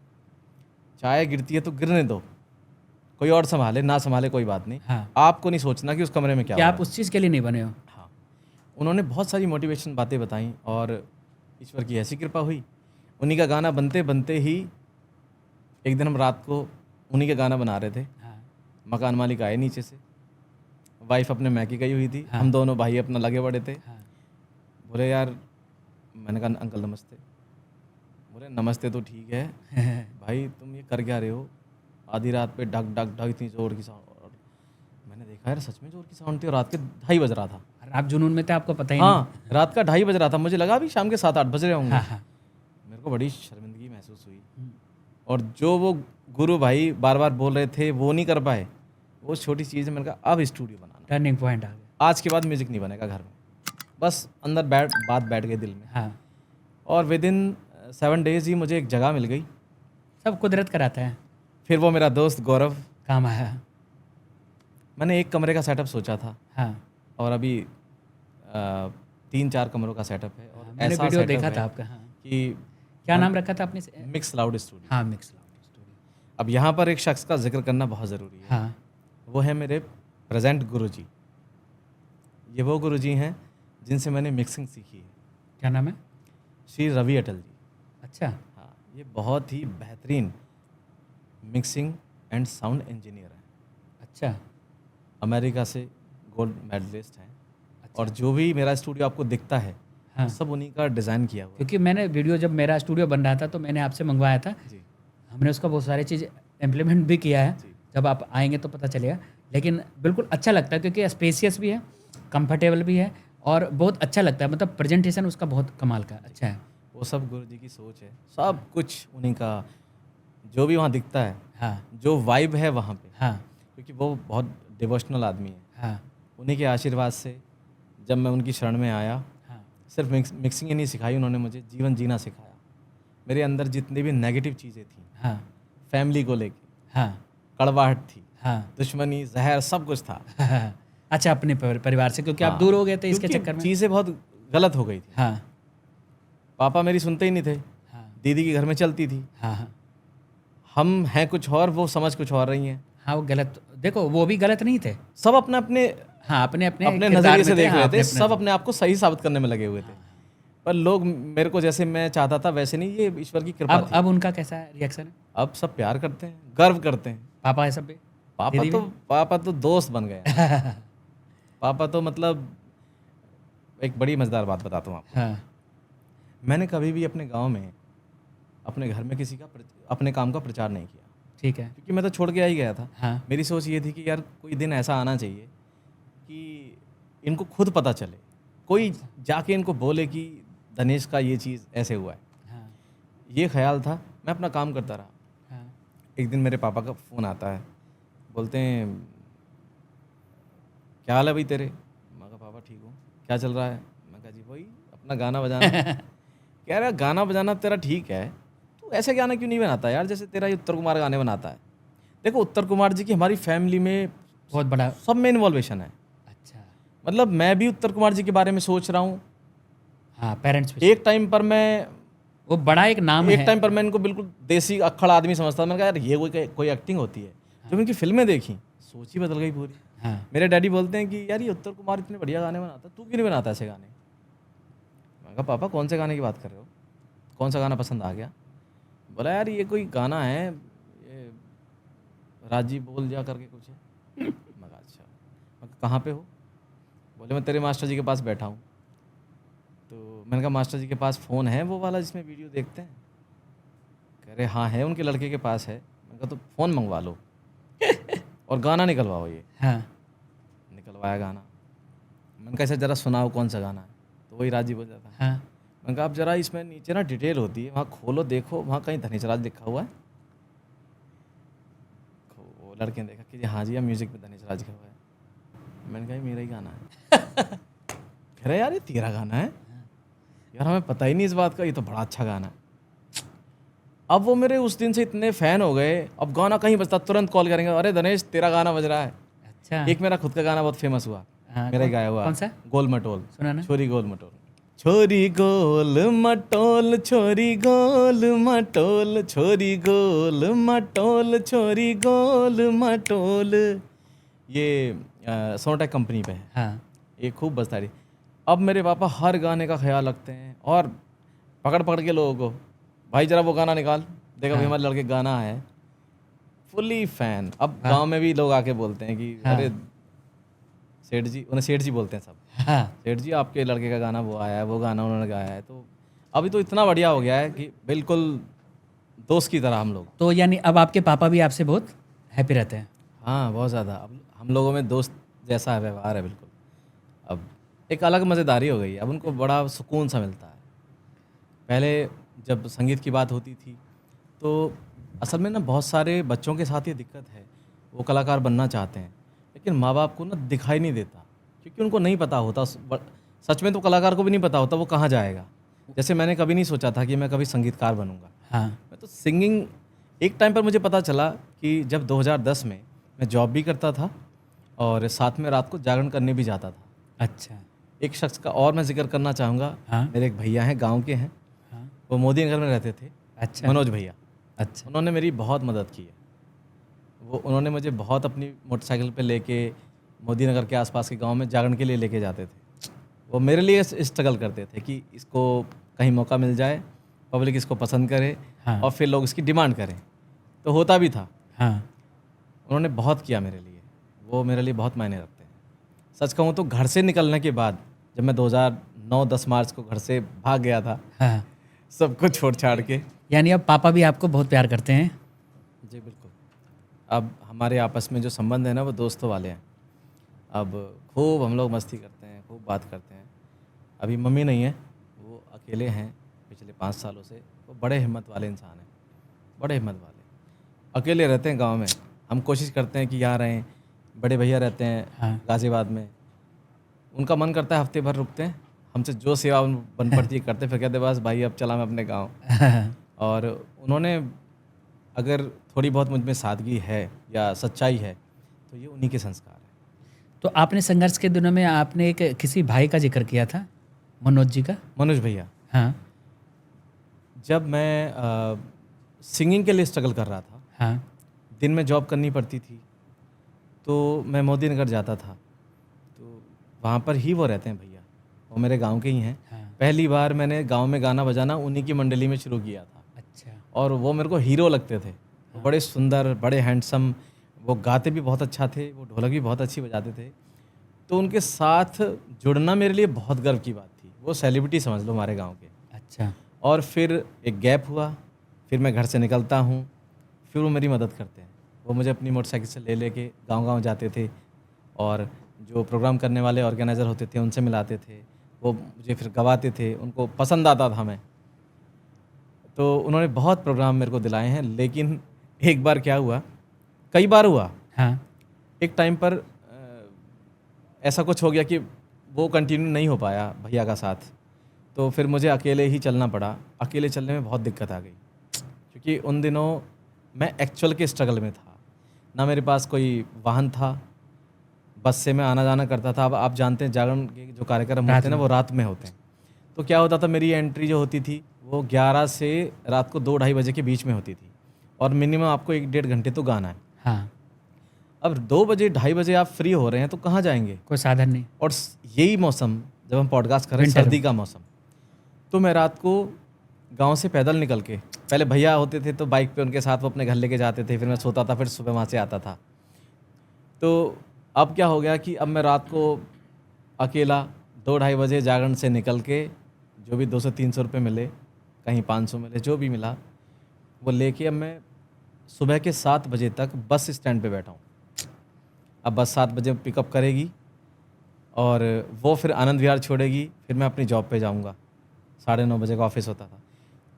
चाय गिरती है तो गिरने दो, कोई और संभाले ना संभाले कोई बात नहीं, हाँ, आपको नहीं सोचना कि उस कमरे में क्या कि हो आप रहा है। उस चीज़ के लिए नहीं बने हो। हाँ, उन्होंने बहुत सारी मोटिवेशन बातें बताई और ईश्वर की ऐसी कृपा हुई। उन्हीं का गाना बनते बनते ही एक दिन हम रात को उन्हीं का गाना बना रहे थे। हाँ, मकान मालिक आए नीचे से, वाइफ अपने मैके गई हुई थी, हाँ। हम दोनों भाई अपना लगे पड़े थे। हाँ, बोले यार, मैंने कहा अंकल नमस्ते। बोले नमस्ते तो ठीक है भाई, तुम ये कर क्या रहे हो आधी रात पे, ढक ढक ढक इतनी जोर की साउंड। और मैंने देखा यार सच में जोर की साउंड थी और रात के 2:30 बज रहा था। और आप जुनून में थे, आपको पता ही नहीं। हाँ, रात का 2:30 बज रहा था, मुझे लगा अभी शाम के 7-8 बज रहे होंगे। हाँ, हाँ, मेरे को बड़ी शर्मिंदगी महसूस हुई। और जो वो गुरु भाई बार बार बोल रहे थे वो नहीं कर पाए, वो छोटी चीज़ है। मैंने कहा अब स्टूडियो बनाना, टर्निंग पॉइंट आ गया। आज के बाद म्यूज़िक नहीं बनेगा घर में। बस अंदर बात बैठ गई दिल में। हाँ, और विद इन 7 डेज़ ही मुझे एक जगह मिल गई। सब कुदरत कराता है, फिर वो मेरा दोस्त गौरव, काम आया। मैंने एक कमरे का सेटअप सोचा था हाँ, और अभी 3-4 कमरों का सेटअप है। और मैंने ऐसा वीडियो setup देखा है था आपका। हाँ, कि क्या नाम रखा था आपने से? Mix loud studio. हाँ, मिक्स लाउड स्टूडियो। अब यहाँ पर एक शख्स का जिक्र करना बहुत ज़रूरी है। हाँ, वो है मेरे प्रेजेंट गुरुजी। ये वो गुरुजी हैं जिनसे मैंने मिक्सिंग सीखी है, क्या नाम है? श्री रवि अटल जी। अच्छा, हाँ, ये बहुत ही बेहतरीन मिक्सिंग एंड साउंड इंजीनियर हैं। अच्छा, अमेरिका से गोल्ड मेडलिस्ट हैं। अच्छा। और जो भी मेरा स्टूडियो आपको दिखता है, हाँ, सब उन्हीं का डिज़ाइन किया हुआ है। क्योंकि मैंने वीडियो, जब मेरा स्टूडियो बन रहा था तो मैंने आपसे मंगवाया था। जी। हमने उसका बहुत सारी चीज़ इम्प्लीमेंट भी किया है, जब आप आएंगे तो पता चलेगा। लेकिन बिल्कुल अच्छा लगता है क्योंकि स्पेसियस भी है, कंफर्टेबल भी है और बहुत अच्छा लगता है, मतलब प्रेजेंटेशन उसका बहुत कमाल का अच्छा है। वो सब गुरु जी की सोच है, सब कुछ उन्हीं का, जो भी वहाँ दिखता है, हाँ जो वाइब है वहाँ पे, हाँ क्योंकि वो बहुत डिवोशनल आदमी है। हाँ उन्हीं के आशीर्वाद से जब मैं उनकी शरण में आया, हाँ सिर्फ मिक्सिंग ही नहीं सिखाई उन्होंने, मुझे जीवन जीना सिखाया। मेरे अंदर जितनी भी नेगेटिव चीज़ें थी, हाँ फैमिली को लेके हाँ कड़वाहट थी, हाँ दुश्मनी, जहर, सब कुछ था। हाँ। अच्छा, अपने परिवार से क्योंकि आप हाँ, दूर हो गए थे इसके क्योंकि चक्कर में। चीज़ें बहुत गलत हो गई थी। हाँ पापा मेरी सुनते ही नहीं थे, हाँ दीदी के घर में चलती थी, हाँ हाँ हम हैं कुछ और, वो समझ कुछ और रही हैं। हाँ, वो गलत, देखो वो भी गलत नहीं थे। सब अपने अपने हाँ, अपने अपने अपने किरदार नज़रिए में से थे, देख हाँ, रहे अपने थे, अपने सब अपने आप को सही साबित करने में लगे हुए थे। पर लोग मेरे को जैसे मैं चाहता था वैसे नहीं, ये ईश्वर की कृपा थी। अब उनका कैसा रिएक्शन है? अब सब प्यार करते हैं, गर्व करते हैं। पापा है सब भी? पापा तो दोस्त बन गए हैं। पापा तो मतलब, एक बड़ी मज़ेदार बात बताता हूँ आपको। हाँ मैंने कभी भी अपने गांव में, अपने घर में किसी का अपने काम का प्रचार नहीं किया, ठीक है। क्योंकि मैं तो छोड़ के आ ही गया था। हाँ मेरी सोच ये थी कि यार कोई दिन ऐसा आना चाहिए कि इनको खुद पता चले, कोई जाके इनको बोले कि धनेश का ये चीज़ ऐसे हुआ है। हाँ ये ख्याल था, मैं अपना काम करता रहा। हाँ एक दिन मेरे पापा का फ़ोन आता है, बोलते हैं क्या हाल है भाई तेरे? मैं कहा पापा ठीक हूँ, क्या चल रहा है? मैं कहा जी वही अपना गाना बजाना। कह रहा गाना बजाना तेरा ठीक है, तू ऐसे गाना क्यों नहीं बनाता यार जैसे तेरा ये उत्तर कुमार गाने बनाता है। देखो उत्तर कुमार जी की हमारी फैमिली में बहुत बड़ा। सब में इन्वॉल्वेशन है। अच्छा। मतलब मैं भी उत्तर कुमार जी के बारे में सोच रहा हूँ। हाँ, पेरेंट्स एक टाइम पर मैं वो बड़ा एक नाम है। एक टाइम पर मैं इनको बिल्कुल देसी अक्खड़ आदमी समझता था। मैंने कहा यार ये कोई एक्टिंग होती है। जब इनकी फिल्में देखी, सोच ही बदल गई पूरी। हाँ मेरे डैडी बोलते हैं कि यार ये उत्तर कुमार इतने बढ़िया गाने बनाता है, तू क्यों नहीं बनाता ऐसे गाने? मैंने कहा पापा कौन से गाने की बात कर रहे हो, कौन सा गाना पसंद आ गया? बोला यार ये कोई गाना है, ये राजी बोल जा करके कुछ है। मैं कहा अच्छा। मैं कहा कहाँ पे हो? बोले मैं तेरे मास्टर जी के पास बैठा हूँ। तो मैंने कहा मास्टर जी के पास फ़ोन है वो वाला जिसमें वीडियो देखते हैं? कह रहे हाँ है, उनके लड़के के पास है। मैंने कहा तो फ़ोन मंगवा लो और गाना निकलवाओ। ये हाँ निकलवाया गाना। मैंने कहा ऐसा ज़रा सुनाओ कौन सा गाना है? तो वही राजी बोल जाता। हाँ मैंने कहा आप ज़रा इसमें नीचे ना डिटेल होती है, वहाँ खोलो देखो, वहाँ कहीं धनेश राज लिखा हुआ है। वो लड़के ने देखा कि हाँ जी, म्यूज़िक में धनेश राज लिखा हुआ है। मैंने कहा ये मेरा ही गाना है। कह रहे यार ये तेरा गाना है? यार हमें पता ही नहीं इस बात का, ये तो बड़ा अच्छा गाना है। अब वो मेरे उस दिन से इतने फ़ैन हो गए, अब गाना कहीं बजता तुरंत कॉल करेंगे, अरे धनेश तेरा गाना बज रहा है। अच्छा। एक मेरा खुद का गाना बहुत फेमस हुआ, हाँ, मेरा ही गाया हुआ। कौन सा? गोल मटोल। सुना ना। छोरी गोल मटोल, छोरी गोल मटोल, छोरी गोल मटोल, छोरी गोल मटोल, छोरी गोल मटोल। ये सोनाटेक कंपनी पे है। हाँ ये खूब बजता है। अब मेरे पापा हर गाने का ख्याल रखते हैं और पकड़ पकड़ के लोगों को, भाई जरा वो गाना निकाल, देखो भाई हमारे लड़के गाना है। Fully fan. अब गांव में भी लोग आके बोलते हैं कि अरे सेठ जी, उन्हें सेठ जी बोलते हैं सब। हाँ सेठ जी आपके लड़के का गाना वो आया है, वो गाना उन्होंने गाया है। तो अभी तो इतना बढ़िया हो गया है कि बिल्कुल दोस्त की तरह हम लोग। तो यानी अब आपके पापा भी आपसे बहुत हैप्पी रहते हैं? हाँ बहुत ज़्यादा। अब हम लोगों में दोस्त जैसा व्यवहार है बिल्कुल। अब एक अलग मज़ेदारी हो गई है, अब उनको बड़ा सुकून सा मिलता है। पहले जब संगीत की बात होती थी तो असल में ना बहुत सारे बच्चों के साथ ये दिक्कत है, वो कलाकार बनना चाहते हैं लेकिन माँ बाप को ना दिखाई नहीं देता, क्योंकि उनको नहीं पता होता। सच में तो कलाकार को भी नहीं पता होता वो कहाँ जाएगा। जैसे मैंने कभी नहीं सोचा था कि मैं कभी संगीतकार बनूंगा। हाँ मैं तो सिंगिंग, एक टाइम पर मुझे पता चला कि जब 2010 में मैं जॉब भी करता था और साथ में रात को जागरण करने भी जाता था। अच्छा। एक शख्स का और मैं जिक्र करना चाहूँगा। हाँ मेरे एक भैया हैं, गांव के हैं, हाँ। वो मोदी नगर में रहते थे। अच्छा। मनोज भैया। अच्छा। उन्होंने मेरी बहुत मदद की है। उन्होंने मुझे बहुत अपनी मोटरसाइकिल पे लेके मोदी नगर के आसपास के गांव में जागरण के लिए लेके जाते थे। वो मेरे लिए स्ट्रगल करते थे कि इसको कहीं मौका मिल जाए, पब्लिक इसको पसंद करे हाँ। और फिर लोग इसकी डिमांड करें। तो होता भी था। हाँ उन्होंने बहुत किया मेरे लिए, वो मेरे लिए बहुत मायने रखते हैं। सच कहूँ तो घर से निकलने के बाद, जब मैं 2009 10 मार्च को घर से भाग गया था हाँ। सब कुछ छोड़ छाड़ के। यानी अब पापा भी आपको बहुत प्यार करते हैं? जी बिल्कुल। अब हमारे आपस में जो संबंध है ना वो दोस्तों वाले हैं। अब खूब हम लोग मस्ती करते हैं, खूब बात करते हैं। अभी मम्मी नहीं है, वो अकेले हैं पिछले 5 सालों से। वो बड़े हिम्मत वाले इंसान हैं, बड़े हिम्मत वाले। अकेले रहते हैं गाँव में। हम कोशिश करते हैं कि यहाँ रहें। बड़े भैया रहते हैं हाँ। गाज़ियाबाद में। उनका मन करता है हफ्ते भर रुकते हैं, हमसे जो सेवा बन पड़ती है करते हैं, फिर कहते हैं बस भाई अब चला मैं अपने गाँव। और उन्होंने अगर थोड़ी बहुत मुझ में सादगी है या सच्चाई है तो ये उन्हीं के संस्कार हैं। तो आपने संघर्ष के दिनों में आपने एक किसी भाई का जिक्र किया था, मनोज जी का। मनोज भैया, हाँ जब मैं सिंगिंग के लिए स्ट्रगल कर रहा था, हाँ दिन में जॉब करनी पड़ती थी, तो मैं मोदी नगर जाता था, तो वहाँ पर ही वो रहते हैं भैया, वो मेरे गांव के ही हैं। हाँ। पहली बार मैंने गांव में गाना बजाना उन्हीं की मंडली में शुरू किया था, अच्छा। और वो मेरे को हीरो लगते थे। वो बड़े सुंदर, बड़े हैंडसम, वो गाते भी बहुत अच्छा थे, वो ढोलक भी बहुत अच्छी बजाते थे। तो उनके साथ जुड़ना मेरे लिए बहुत गर्व की बात थी। वो सेलिब्रिटी समझ लो हमारे गांव के। अच्छा। और फिर एक गैप हुआ, फिर मैं घर से निकलता हूँ, फिर वो मेरी मदद करते हैं। वो मुझे अपनी मोटरसाइकिल से ले लेके गांव-गांव जाते थे, और जो प्रोग्राम करने वाले ऑर्गेनाइज़र होते थे उनसे मिलाते थे। वो मुझे फिर गवाते थे, उनको पसंद आता था मैं। तो उन्होंने बहुत प्रोग्राम मेरे को दिलाए हैं, लेकिन एक बार क्या हुआ, कई बार हुआ, हाँ एक टाइम पर ऐसा कुछ हो गया कि वो कंटिन्यू नहीं हो पाया भैया का साथ। तो फिर मुझे अकेले ही चलना पड़ा। अकेले चलने में बहुत दिक्कत आ गई, क्योंकि उन दिनों मैं एक्चुअल के स्ट्रगल में था। ना मेरे पास कोई वाहन था, बस से मैं आना जाना करता था। अब आप जानते हैं जागरण के जो कार्यक्रम होते हैं ना वो रात में होते हैं। तो क्या होता था, मेरी एंट्री जो होती थी वो 11 से रात को 2-2:30 बजे के बीच में होती थी, और मिनिमम आपको 1-1.5 घंटे तो गाना है। हाँ। अब 2 बजे 2:30 बजे आप फ्री हो रहे हैं तो कहाँ जाएंगे? कोई साधन नहीं। और यही मौसम जब हम पॉडकास्ट कर रहे हैं, Winter सर्दी का मौसम, तो मैं रात को गांव से पैदल निकल के, पहले भैया होते थे तो बाइक पे उनके साथ वो अपने घर लेके जाते थे, फिर मैं सोता था, फिर सुबह वहाँ से आता था। तो अब क्या हो गया कि अब मैं रात को अकेला 2-2:30 बजे जागरण से निकल के, जो भी 200-300 रुपये मिले, कहीं 500 मिले, जो भी मिला वो लेके अब मैं सुबह के 7 बजे तक बस स्टैंड पे बैठा हूँ। अब बस 7 बजे पिकअप करेगी और वो फिर आनंद विहार छोड़ेगी, फिर मैं अपनी जॉब पे जाऊँगा। 9:30 बजे का ऑफिस होता था।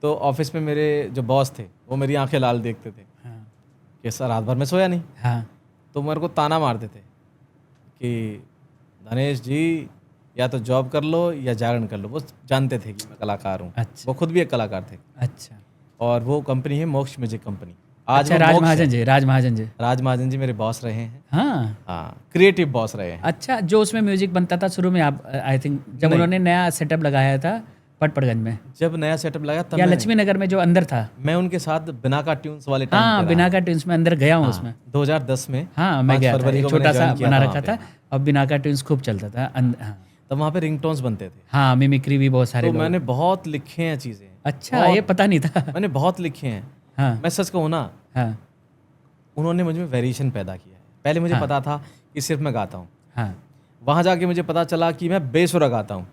तो ऑफिस में मेरे जो बॉस थे वो मेरी आंखें लाल देखते थे हाँ कि सर रात भर में सोया नहीं। हाँ तो मेरे को ताना मारते थे कि धनेश जी या तो जॉब कर लो या जागरण कर लो। वो जानते थे कि मैं कलाकार हूँ। अच्छा। वो खुद भी एक कलाकार थे, अच्छा। और वो कंपनी है मोक्ष म्यूजिक कंपनी। आज अच्छा, वो राज मोक्ष महाजन है। जी, राज महाजन जी। राज महाजन जी मेरे बॉस रहे हैं। हाँ। हाँ, क्रिएटिव बॉस रहे हैं। अच्छा, जो उसमें म्यूजिक बनता था शुरू में, आप आई थिंक जब नहीं। उन्होंने नया सेटअप लगाया था पटपड़गंज में जब नया सेटअप लगा तब या मैंने- लक्ष्मी नगर में जो अंदर था। मैं उनके साथ बिनाका ट्यून्स वाले टाइम हाँ, पे बिना रहा। का ट्यून्स में अंदर गया हूँ हाँ, उसमें। 2010 में। हाँ, मैं 5 गया था। फरवरी एक को मैंने छोटा सा join किया बना था रखा वहाँ था, पे। और बिना का ट्यून्स खूब चलता था। हाँ तब वहाँ पे रिंगटोन्स बनते थे। हाँ, मिमिक्री भी बहुत सारे तो लोग। मैंने बहुत लिखे हैं चीज़ें। अच्छा, ये पता नहीं था। मैंने बहुत लिखे हैं। हाँ मैं सच कहूँ ना, हाँ उन्होंने मुझ में वेरिएशन पैदा किया है। पहले मुझे हाँ। पता था कि सिर्फ मैं गाता हूँ, हाँ वहाँ जाके मुझे पता चला कि मैं बेसुरा गाता हूँ।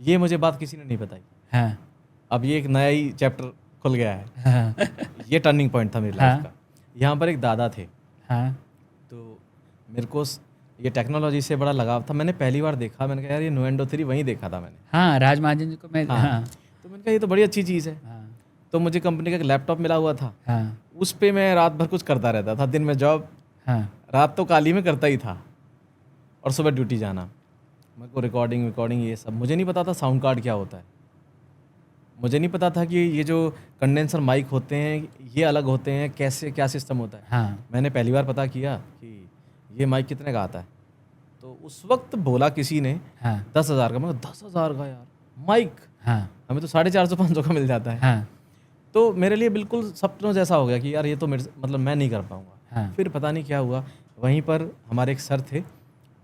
ये मुझे बात किसी ने नहीं बताई। हाँ अब ये एक नया ही चैप्टर खुल गया है। हाँ ये टर्निंग पॉइंट था मेरी हाँ। लाइफ का। यहाँ पर एक दादा थे, हाँ तो मेरे को ये टेक्नोलॉजी से बड़ा लगाव था। मैंने पहली बार देखा, मैंने कहा यार ये Nuendo 3 वहीं देखा था मैंने। हाँ, राज महाजन जी को मैं। हाँ। हाँ तो मैंने कहा ये तो बड़ी अच्छी चीज़ है। हाँ तो मुझे कंपनी का एक लैपटॉप मिला हुआ था, हाँ उस पे मैं रात भर कुछ करता रहता था। दिन में जॉब, हाँ रात तो काली में करता ही था, और सुबह ड्यूटी जाना। मेरे को रिकॉर्डिंग ये सब मुझे नहीं पता था। साउंड कार्ड क्या होता है मुझे नहीं पता था कि ये जो कंडेंसर माइक होते हैं ये अलग होते हैं, कैसे क्या सिस्टम होता है। हाँ मैंने पहली बार पता किया कि ये माइक कितने का आता है। तो उस वक्त बोला किसी ने हाँ 10,000 का। मैं 10,000 का यार माइक, हाँ हमें तो 450-500 का मिल जाता है। हाँ तो मेरे लिए बिल्कुल सपनों जैसा हो गया कि यार ये तो मेरे मतलब मैं नहीं कर पाऊंगा। हाँ फिर पता नहीं क्या हुआ, वहीं पर हमारे एक सर थे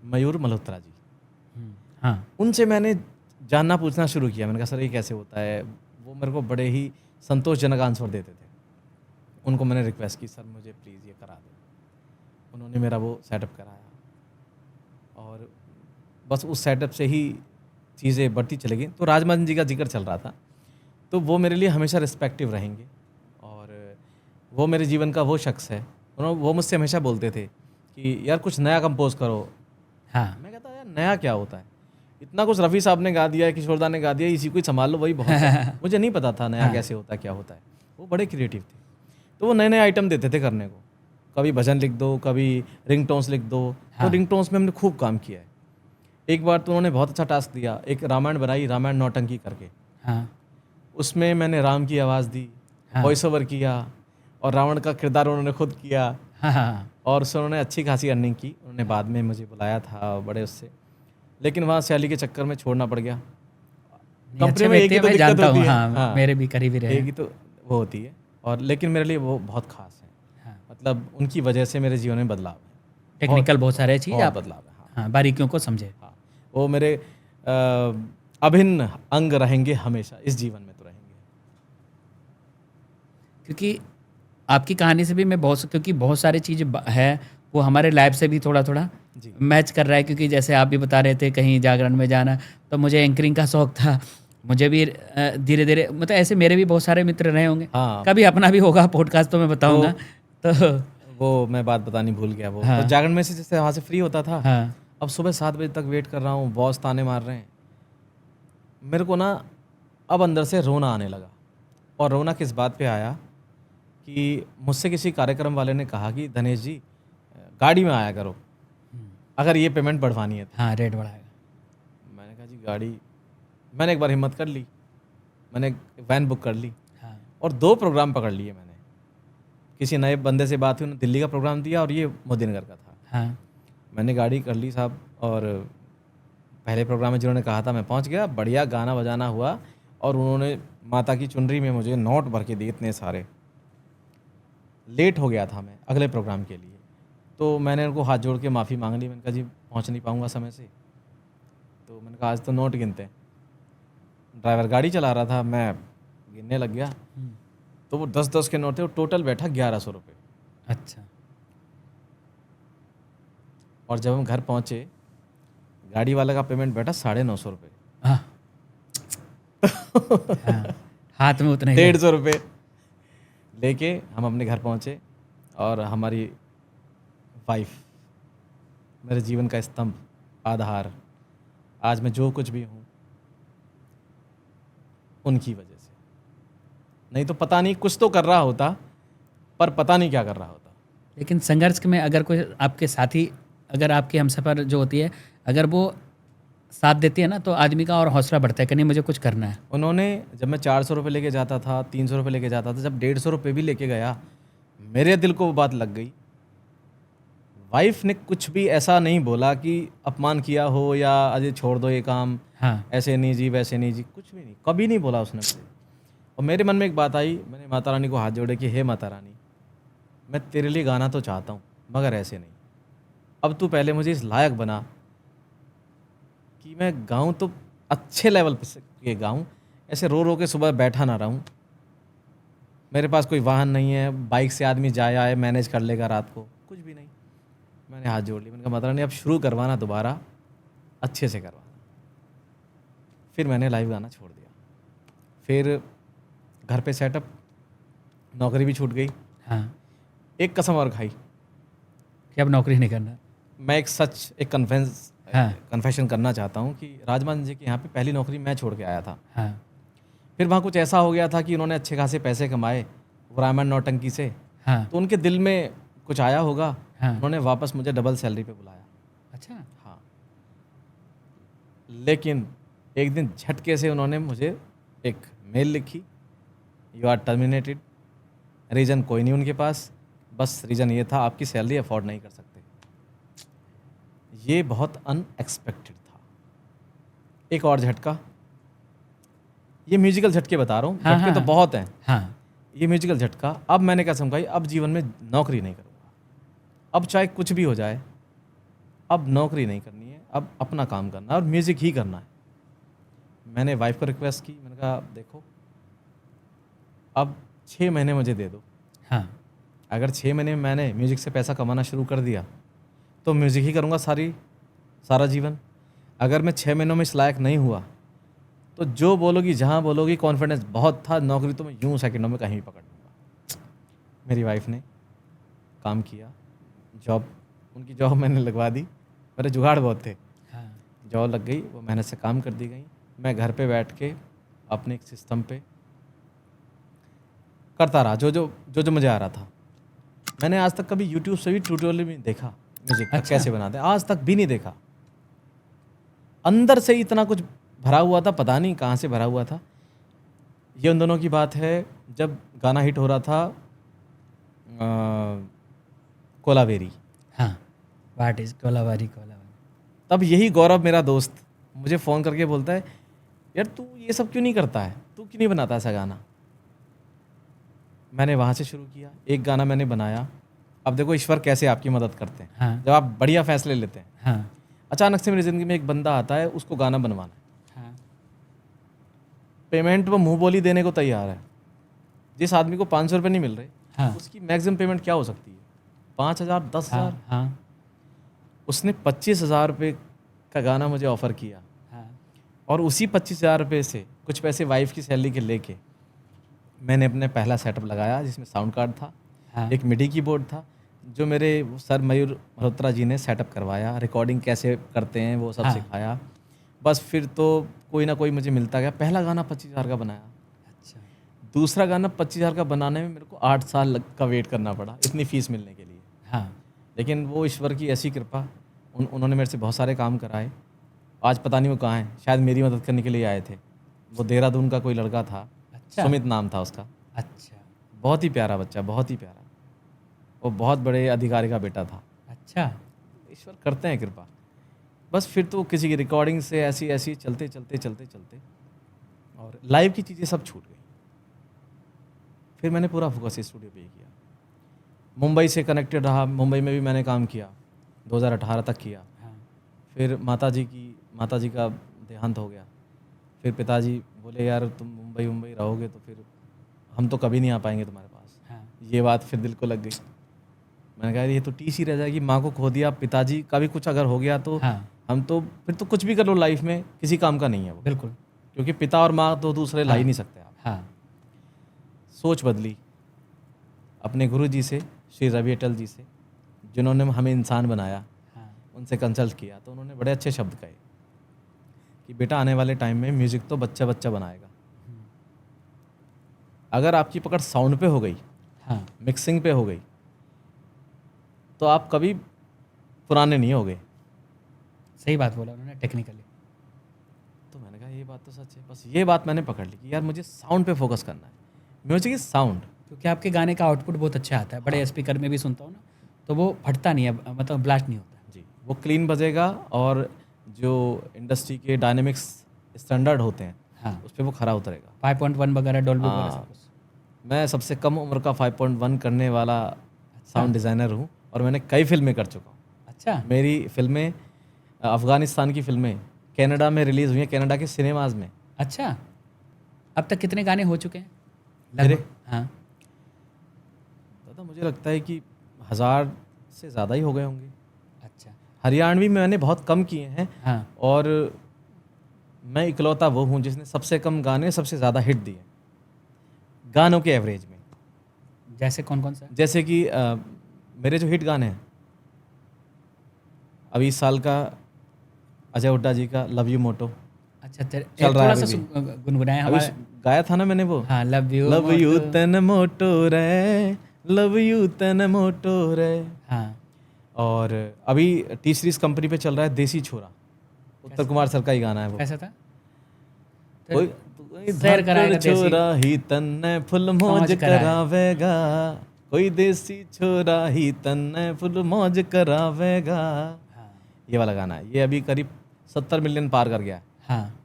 मयूर मल्होत्रा जी, हाँ उनसे मैंने जानना पूछना शुरू किया। मैंने कहा सर ये कैसे होता है। वो मेरे को बड़े ही संतोषजनक आंसर देते थे। उनको मैंने रिक्वेस्ट की सर मुझे प्लीज़ ये करा दो। उन्होंने मेरा वो सेटअप कराया, और बस उस सेटअप से ही चीज़ें बढ़ती चली गई। तो राजमहल जी का जिक्र चल रहा था, तो वो मेरे लिए हमेशा रिस्पेक्टिव रहेंगे। और वो मेरे जीवन का वो शख्स है। वो मुझसे हमेशा बोलते थे कि यार कुछ नया कंपोज करो। हाँ मैं कहता यार नया क्या होता है, इतना कुछ रफ़ी साहब ने गा दिया है, किशोरदा ने गा दिया, इसी को ही संभाल लो वही बहुत है। मुझे नहीं पता था नया कैसे होता है, क्या होता है। वो बड़े क्रिएटिव थे, तो वो नए नए आइटम देते थे करने को। कभी भजन लिख दो, कभी रिंगटोन्स लिख दो। तो रिंगटोन्स में हमने खूब काम किया है। एक बार तो उन्होंने बहुत अच्छा टास्क दिया, एक रामायण बनाई, रामायण नौटंकी करके। हाँ उसमें मैंने राम की आवाज़ दी, वॉइस ओवर किया, और रावण का किरदार उन्होंने खुद किया, हाँ हाँ और उससे उन्होंने अच्छी खासी अर्निंग की। उन्होंने बाद में मुझे बुलाया था बड़े उससे, लेकिन वहाँ सैली के चक्कर में छोड़ना पड़ गया। नहीं, कंपनी अच्छे में एक व्यक्ति ही हैं, तो मैं दिक्कत जानता होती हूँ। है। हाँ मेरे भी करीबी रहे एक ही तो वो होती है, और लेकिन मेरे लिए वो बहुत खास है। हाँ। मतलब उनकी वजह से मेरे जीवन में बदलाव है, टेक्निकल बहुत सारे चीज़ बहुत आप बदलाव है। हाँ, हाँ बारीकियों को समझे। हाँ, वो मेरे अभिन्न अंग रहेंगे हमेशा, इस जीवन में तो रहेंगे। क्योंकि आपकी कहानी से भी मैं क्योंकि बहुत सारी चीज़ें है वो हमारे लाइफ से भी थोड़ा थोड़ा जी। मैच कर रहा है। क्योंकि जैसे आप भी बता रहे थे कहीं जागरण में जाना, तो मुझे एंकरिंग का शौक था। मुझे भी धीरे धीरे मतलब ऐसे मेरे भी बहुत सारे मित्र रहे होंगे। हाँ, कभी अपना भी होगा पॉडकास्ट तो मैं बताऊंगा। तो वो मैं बात बतानी भूल गया। वो हाँ। तो जागरण में से जैसे वहाँ से फ्री होता था, हाँ अब सुबह 7 बजे तक वेट कर रहा हूँ, बॉस ताने मार रहे हैं। मेरे को ना अब अंदर से रोना आने लगा। और रोना किस बात पे आया कि मुझसे किसी कार्यक्रम वाले ने कहा कि धनेश जी गाड़ी में आया करो अगर ये पेमेंट बढ़वानी है तो। हाँ रेट बढ़ाएगा। मैंने कहा जी गाड़ी, मैंने एक बार हिम्मत कर ली, मैंने वैन बुक कर ली, हाँ और 2 प्रोग्राम पकड़ लिए मैंने। किसी नए बंदे से बात हुई, उन्होंने दिल्ली का प्रोग्राम दिया और ये मोदीनगर का था। हाँ मैंने गाड़ी कर ली साहब, और पहले प्रोग्राम में जिन्होंने कहा था मैं पहुंच गया, बढ़िया गाना बजाना हुआ, और उन्होंने माता की चुनरी में मुझे नोट भर के दिए इतने सारे। लेट हो गया था मैं अगले प्रोग्राम के लिए, तो मैंने उनको हाथ जोड़ के माफ़ी मांग ली। मैंने कहा जी पहुंच नहीं पाऊंगा समय से। तो मैंने कहा आज तो नोट गिनते हैं। ड्राइवर गाड़ी चला रहा था, मैं गिनने लग गया, तो वो 10-10 के नोट थे, वो टोटल बैठा 1100 रुपये। अच्छा और जब हम घर पहुंचे, गाड़ी वाले का पेमेंट बैठा 950 रुपये। हाँ हाँ, हाथ में उतने ही 150 रुपये लेके हम अपने घर पहुंचे, और हमारी वाइफ मेरे जीवन का स्तंभ, आधार, आज मैं जो कुछ भी हूँ उनकी वजह से। नहीं तो पता नहीं, कुछ तो कर रहा होता, पर पता नहीं क्या कर रहा होता। लेकिन संघर्ष में अगर कोई आपके साथी, अगर आपकी हमसफ़र जो होती है, अगर वो साथ देती है ना, तो आदमी का और हौसला बढ़ता है कि नहीं मुझे कुछ करना है। उन्होंने, जब मैं 400 रुपये लेके जाता था, 300 रुपये लेके जाता था, जब 150 रुपये भी लेके गया, मेरे दिल को वो बात लग गई। वाइफ ने कुछ भी ऐसा नहीं बोला कि अपमान किया हो या अजय छोड़ दो ये काम, हाँ ऐसे नहीं जी वैसे नहीं जी, कुछ भी नहीं, कभी नहीं बोला उसने मुझे। और मेरे मन में एक बात आई, मैंने माता रानी को हाथ जोड़े कि हे माता रानी, मैं तेरे लिए गाना तो चाहता हूँ, मगर ऐसे नहीं। अब तू पहले मुझे इस लायक बना कि मैं गाऊँ तो अच्छे लेवल पे गाऊँ, ऐसे रो रो के सुबह बैठा ना रहूँ। मेरे पास कोई वाहन नहीं है, बाइक से आदमी जाए आए मैनेज कर लेगा रात को, कुछ भी नहीं। मैंने हाथ जोड़ लिया, मैंने कहा माता रानी अब शुरू करवाना, दोबारा अच्छे से करवाना। फिर मैंने लाइव गाना छोड़ दिया। फिर घर पे सेटअप, नौकरी भी छूट गई। हाँ एक कसम और खाई, कि अब नौकरी नहीं करना। मैं एक कन्फेशन करना चाहता हूँ कि राजमान जी के यहाँ पे पहली नौकरी मैं छोड़ के आया था। हाँ फिर वहाँ कुछ ऐसा हो गया था कि उन्होंने अच्छे खासे पैसे कमाए वो रामायण नौटंकी से, हाँ तो उनके दिल में कुछ आया होगा, हाँ उन्होंने वापस मुझे डबल सैलरी पे बुलाया। अच्छा हाँ, लेकिन एक दिन झटके से उन्होंने मुझे एक मेल लिखी, यू आर टर्मिनेटेड। रीज़न कोई नहीं उनके पास, बस रीज़न ये था आपकी सैलरी अफोर्ड नहीं कर सकते। ये बहुत अनएक्सपेक्टेड था। एक और झटका, ये म्यूजिकल झटके बता रहा हूँ, हाँ, झटके तो हाँ। बहुत हैं। हाँ ये म्यूजिकल झटका, अब मैंने क्या समझाई, अब जीवन में नौकरी नहीं करूँगा, अब चाहे कुछ भी हो जाए, अब नौकरी नहीं करनी है, अब अपना काम करना है और म्यूज़िक ही करना है। मैंने वाइफ को रिक्वेस्ट की, मैंने कहा देखो अब 6 महीने मुझे दे दो, हाँ अगर 6 महीने में मैंने म्यूज़िक से पैसा कमाना शुरू कर दिया तो म्यूज़िक ही करूँगा सारा जीवन। अगर मैं 6 महीनों में इस लायक नहीं हुआ तो जो बोलोगी, जहाँ बोलोगी, कॉन्फिडेंस बहुत था, नौकरी तो मैं यूँ सेकंडों में कहीं भी पकड़ लूँगा। मेरी वाइफ ने काम किया, जॉब, उनकी जॉब मैंने लगवा दी। मेरे जुगाड़ बहुत थे, हाँ जॉब लग गई, वो मेहनत से काम कर दी गई। मैं घर पे बैठ के अपने एक सिस्टम पे करता रहा जो मुझे आ रहा था। मैंने आज तक कभी यूट्यूब से भी ट्यूटोरियल भी नहीं देखा म्यूजिक का, अच्छा। कैसे बनाते हैं, आज तक भी नहीं देखा। अंदर से ही इतना कुछ भरा हुआ था, पता नहीं कहाँ से भरा हुआ था। ये उन दोनों की बात है जब गाना हिट हो रहा था कोलावेरी। हाँ, वाट इज कोलावारी कोलावारी। तब यही गौरव मेरा दोस्त मुझे फ़ोन करके बोलता है, यार तू ये सब क्यों नहीं करता है, तू क्यों नहीं बनाता ऐसा गाना। मैंने वहाँ से शुरू किया, एक गाना मैंने बनाया। अब देखो ईश्वर कैसे आपकी मदद करते हैं। हाँ जब आप बढ़िया फैसले लेते हैं, हाँ अचानक से मेरी ज़िंदगी में एक बंदा आता है, उसको गाना बनवाना है, हाँ पेमेंट वो मुंह बोली देने को तैयार है। जिस आदमी को 500 रुपये नहीं मिल रहे, हाँ उसकी मैक्सिमम पेमेंट क्या हो सकती है, 5,000, 10,000। हाँ हाँ उसने 25,000 रुपये का गाना मुझे ऑफ़र किया, हाँ और उसी 25,000 रुपये से कुछ पैसे वाइफ की सैलरी के लेके मैंने अपने पहला सेटअप लगाया, जिसमें साउंड कार्ड था, हाँ एक मिडी कीबोर्ड था, जो मेरे सर मयूर मल्होत्रा जी ने सेटअप करवाया। रिकॉर्डिंग कैसे करते हैं वो सब हाँ। सिखाया। बस फिर तो कोई ना कोई मुझे मिलता गया। पहला गाना 25,000 का बनाया, अच्छा दूसरा गाना 25,000 का बनाने में मेरे को 8 साल का वेट करना पड़ा इतनी फीस मिलने के लिए। हाँ लेकिन वो ईश्वर की ऐसी कृपा, उन्होंने मेरे से बहुत सारे काम कराए। आज पता नहीं वो कहाँ हैं, शायद मेरी मदद करने के लिए आए थे। वो देहरादून का कोई लड़का था, अच्छा सुमित नाम था उसका, अच्छा बहुत ही प्यारा बच्चा, बहुत ही प्यारा। वो बहुत बड़े अधिकारी का बेटा था। अच्छा ईश्वर करते हैं कृपा। बस फिर तो किसी की रिकॉर्डिंग से ऐसी ऐसी चलते चलते चलते चलते और लाइव की चीज़ें सब छूट गई। फिर मैंने पूरा फोकस स्टूडियो पे ही किया। मुंबई से कनेक्टेड रहा, मुंबई में भी मैंने काम किया, 2018 तक किया। हाँ फिर माता जी का देहांत हो गया। फिर पिताजी बोले, यार तुम मुंबई रहोगे तो फिर हम तो कभी नहीं आ पाएंगे तुम्हारे पास। हाँ ये बात फिर दिल को लग गई। मैंने कहा ये तो टीस ही रह जाएगी, माँ को खो दिया, पिताजी का भी कुछ अगर हो गया तो हाँ हम तो फिर तो कुछ भी कर लो लाइफ में किसी काम का नहीं है वो, बिल्कुल क्योंकि पिता और माँ तो दूसरे ला ही नहीं सकते आप। हाँ सोच बदली अपने गुरु जी से, श्री रवि अटल जी से, जिन्होंने हमें इंसान बनाया, हाँ उनसे कंसल्ट किया तो उन्होंने बड़े अच्छे शब्द कहे कि बेटा आने वाले टाइम में म्यूज़िक तो बच्चा बच्चा बनाएगा। अगर आपकी पकड़ साउंड पे हो गई, हाँ मिक्सिंग पे हो गई, तो आप कभी पुराने नहीं हो गए। सही बात बोला उन्होंने टेक्निकली। तो मैंने कहा ये बात तो सच है। बस ये बात मैंने पकड़ ली कि यार मुझे साउंड पे फोकस करना है। Music is sound. क्योंकि आपके गाने का आउटपुट बहुत अच्छा आता है, बड़े स्पीकर में भी सुनता हूँ ना, तो वो फटता नहीं है, मतलब ब्लास्ट नहीं होता। जी, वो क्लीन बजेगा और जो इंडस्ट्री के डायनेमिक्स स्टैंडर्ड होते हैं हाँ उस पर वो खरा उतरेगा। 5.1 वगैरह डॉल्बी वगैरह हाँ। सब कुछ। मैं सबसे कम उम्र का 5.1 करने वाला साउंड डिज़ाइनर हूँ और मैंने कई फिल्में कर चुका हूँ। अच्छा मेरी फिल्में अफ़गानिस्तान की फिल्में कनाडा में रिलीज़ हुई हैं, कनाडा के सिनेमाज में। अच्छा, अब तक कितने गाने हो चुके हैं मेरे? लगभग? हाँ दादा मुझे लगता है कि 1000 से ज़्यादा ही हो गए होंगे। अच्छा हरियाणवी में मैंने बहुत कम किए हैं हाँ और मैं इकलौता वो हूँ जिसने सबसे कम गाने सबसे ज़्यादा हिट दिए गानों के एवरेज में। जैसे कौन कौन सा? जैसे कि मेरे जो हिट गाने हैं, अभी इस साल का अजय हुड्डा जी का लव यू मोटो अच्छा तेरे चल रहा है थोड़ा सा अभी गुनगुनाए अभी हमारे। गाया था ना मैंने वो, हाँ लव यू लव यू तन मोटो रे, लव यू तन मोटो रे। हाँ और अभी टी सीरीज कंपनी पे चल रहा है देसी छोरा, उत्तर कुमार सर का ही गाना है वो। कैसा था? कोई शेयर कराएगा देसी। छोरा ही तन्ने फुल मौज करावेगा, कोई देसी छोरा ही तन्ने फुल मौज करावेगा। हाँ ये वाला गाना है। ये अभी करीब 70 मिलियन पार कर गया है हाँ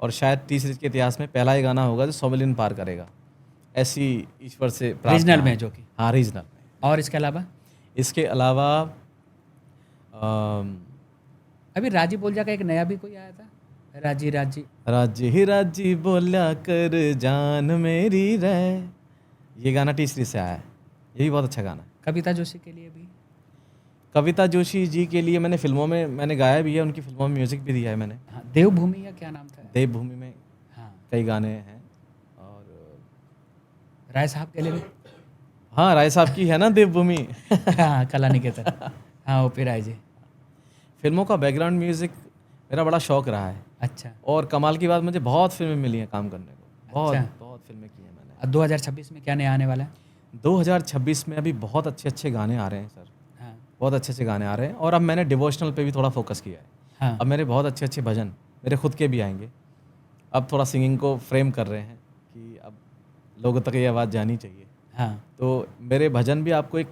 और शायद टी सीरीज के इतिहास में पहला ही गाना होगा जो 100 मिलियन पार करेगा। ऐसी ईश्वर से प्रार्थना रीजनल है। में जो कि। हाँ रीजनल में। और इसके अलावा इसके अलावा अभी राजी बोलजा का एक नया भी कोई आया था, राजी राजी। राज्य ही राज्य बोल्या कर जान मेरी रे, ये गाना टी सीरीज से आया है। ये भी बहुत अच्छा गाना है। कविता जोशी के लिए भी। कविता जोशी जी के लिए मैंने फिल्मों में मैंने गाया भी है, उनकी फिल्मों में म्यूजिक भी दिया है मैंने। हाँ देवभूमि या क्या नाम था? देवभूमि में हाँ कई गाने हैं और राय साहब के लिए भी। हाँ, राय साहब की है ना देवभूमि। हाँ, कला निकेतन। हाँ, ओपी राय जी। फिल्मों का बैकग्राउंड म्यूजिक मेरा बड़ा शौक रहा है, अच्छा। और कमाल की बात, मुझे बहुत फिल्में मिली हैं काम करने को, बहुत अच्छा। बहुत फिल्में की हैं मैंने। अब 2026 में क्या नया आने वाला है? 2026 में अभी बहुत अच्छे अच्छे गाने आ रहे हैं सर, हाँ। बहुत अच्छे अच्छे गाने आ रहे हैं। और अब मैंने डिवोशनल पे भी थोड़ा फोकस किया है। हाँ। अब मेरे बहुत अच्छे अच्छे भजन मेरे खुद के भी आएंगे। अब थोड़ा सिंगिंग को फ्रेम कर रहे हैं कि अब लोगों तक ये आवाज़ जानी चाहिए। हाँ। तो मेरे भजन भी आपको एक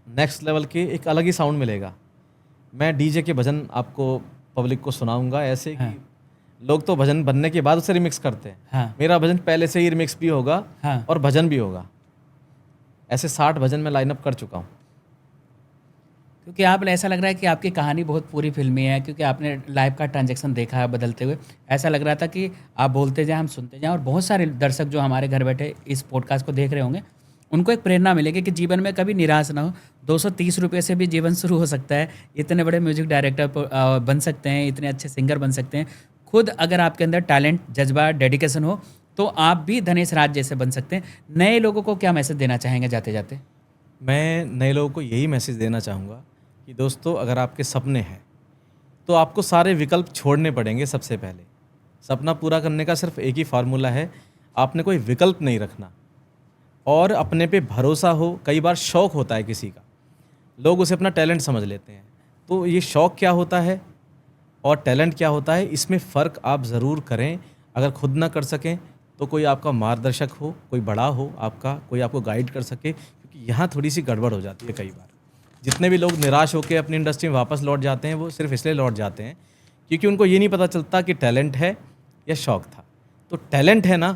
नेक्स्ट लेवल के एक अलग ही साउंड मिलेगा। मैं डीजे के भजन आपको पब्लिक को सुनाऊंगा ऐसे हाँ। कि लोग तो भजन बनने के बाद उसे रिमिक्स करते हैं, हाँ। मेरा भजन पहले से ही रिमिक्स भी होगा हाँ। और भजन भी होगा। ऐसे 60 भजन मैं लाइनअप कर चुका हूँ। क्योंकि आप ऐसा लग रहा है कि आपकी कहानी बहुत पूरी फिल्मी है, क्योंकि आपने लाइव का ट्रांजैक्शन देखा है बदलते हुए। ऐसा लग रहा था कि आप बोलते जाएं, हम सुनते जाएं, और बहुत सारे दर्शक जो हमारे घर बैठे इस पॉडकास्ट को देख रहे होंगे, उनको एक प्रेरणा मिलेगी कि जीवन में कभी निराश ना हो। 230 रुपये से भी जीवन शुरू हो सकता है। इतने बड़े म्यूजिक डायरेक्टर बन सकते हैं, इतने अच्छे सिंगर बन सकते हैं। खुद अगर आपके अंदर टैलेंट, जज्बा, डेडिकेशन हो तो आप भी धनेश राज जैसे बन सकते हैं। नए लोगों को क्या मैसेज देना चाहेंगे जाते जाते? मैं नए लोगों को यही मैसेज देना चाहूँगा कि दोस्तों, अगर आपके सपने हैं तो आपको सारे विकल्प छोड़ने पड़ेंगे। सबसे पहले सपना पूरा करने का सिर्फ एक ही फार्मूला है, आपने कोई विकल्प नहीं रखना और अपने पे भरोसा हो। कई बार शौक़ होता है किसी का, लोग उसे अपना टैलेंट समझ लेते हैं। तो ये शौक़ क्या होता है और टैलेंट क्या होता है, इसमें फ़र्क आप ज़रूर करें। अगर खुद ना कर सकें तो कोई आपका मार्गदर्शक हो, कोई बड़ा हो आपका, कोई आपको गाइड कर सके, क्योंकि यहाँ थोड़ी सी गड़बड़ हो जाती है कई बार। जितने भी लोग निराश होकर अपनी इंडस्ट्री में वापस लौट जाते हैं, वो सिर्फ इसलिए लौट जाते हैं क्योंकि उनको ये नहीं पता चलता कि टैलेंट है या शौक़ था। तो टैलेंट है ना,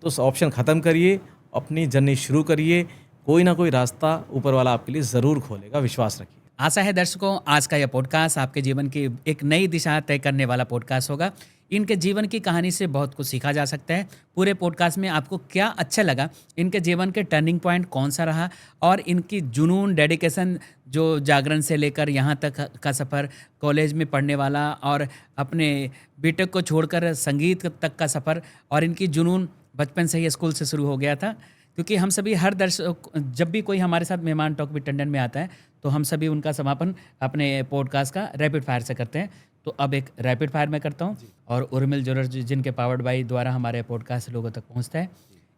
तो उस ऑप्शन ख़त्म करिए, अपनी जर्नी शुरू करिए। कोई ना कोई रास्ता ऊपर वाला आपके लिए ज़रूर खोलेगा, विश्वास रखिए। आशा है दर्शकों, आज का यह पॉडकास्ट आपके जीवन की एक नई दिशा तय करने वाला पॉडकास्ट होगा। इनके जीवन की कहानी से बहुत कुछ सीखा जा सकता है। पूरे पॉडकास्ट में आपको क्या अच्छा लगा, इनके जीवन के टर्निंग पॉइंट कौन सा रहा, और इनकी जुनून, डेडिकेशन, जो जागरण से लेकर यहाँ तक का सफ़र, कॉलेज में पढ़ने वाला और अपने बीटेक को छोड़कर संगीत तक का सफ़र, और इनकी जुनून बचपन से ही स्कूल से शुरू हो गया था। क्योंकि हम सभी, हर दर्शक, जब भी कोई हमारे साथ मेहमान टॉक विद टंडन में आता है तो हम सभी उनका समापन अपने पॉडकास्ट का रैपिड फायर से करते हैं। तो अब एक रैपिड फायर में करता हूं, और उर्मिल ज्वेलर्स जिनके पावर्ड बाई द्वारा हमारे पॉडकास्ट लोगों तक पहुंचता है।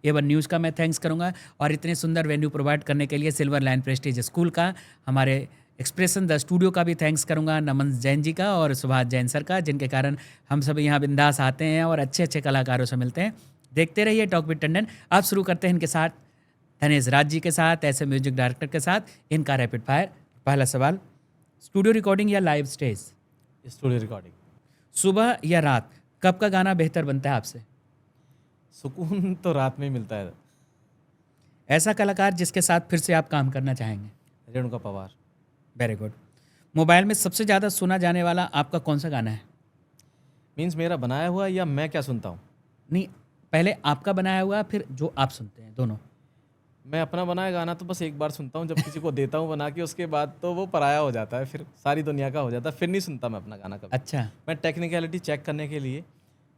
A1 न्यूज़ का मैं थैंक्स करूंगा, और इतने सुंदर वेन्यू प्रोवाइड करने के लिए सिल्वर लाइन प्रेस्टीज स्कूल का, हमारे एक्सप्रेशन द स्टूडियो का भी थैंक्स करूंगा, नमन जैन जी का और सुभाष जैन सर का, जिनके कारण हम सभी यहाँ बिंदास आते हैं और अच्छे अच्छे कलाकारों से मिलते हैं। देखते रहिए टॉक विद टंडन। अब शुरू करते हैं इनके साथ, धनेश राज जी के साथ, ऐसे म्यूजिक डायरेक्टर के साथ, इनका रैपिड फायर। पहला सवाल, स्टूडियो रिकॉर्डिंग या लाइव स्टेज? Studio recording. सुबह या रात, कब का गाना बेहतर बनता है आपसे? सुकून तो रात में ही मिलता है। ऐसा कलाकार जिसके साथ फिर से आप काम करना चाहेंगे? Renuka Pawar. Very good. Mobile में सबसे ज़्यादा सुना जाने वाला आपका कौन सा गाना है? मीन्स मेरा बनाया हुआ या मैं क्या सुनता हूँ? नहीं, पहले आपका बनाया हुआ, फिर जो आप सुनते हैं, दोनों। मैं अपना बनाया गाना तो बस एक बार सुनता हूँ, जब किसी को देता हूँ बना के, उसके बाद तो वो पराया हो जाता है, फिर सारी दुनिया का हो जाता है, फिर नहीं सुनता मैं अपना गाना कभी। अच्छा। मैं टेक्निकलिटी चेक करने के लिए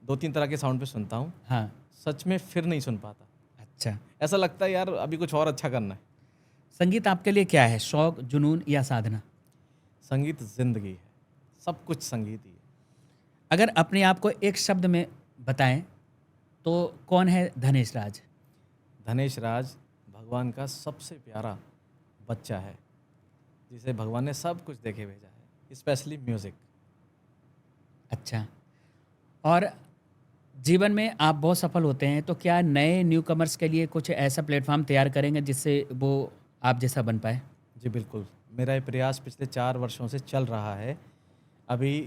2-3 तरह के साउंड पे सुनता हूँ। हाँ। सच में फिर नहीं सुन पाता। अच्छा। ऐसा लगता है यार अभी कुछ और अच्छा करना है। संगीत आपके लिए क्या है, शौक, जुनून या साधना? संगीत जिंदगी है, सब कुछ संगीत ही है। अगर अपने आप को एक शब्द में बताएं तो कौन है धनेश राज? धनेश राज भगवान का सबसे प्यारा बच्चा है, जिसे भगवान ने सब कुछ देके भेजा है, स्पेशली म्यूज़िक। अच्छा। और जीवन में आप बहुत सफल होते हैं, तो क्या नए न्यू कमर्स के लिए कुछ ऐसा प्लेटफॉर्म तैयार करेंगे जिससे वो आप जैसा बन पाए? जी बिल्कुल, मेरा ये प्रयास पिछले 4 वर्षों से चल रहा है। अभी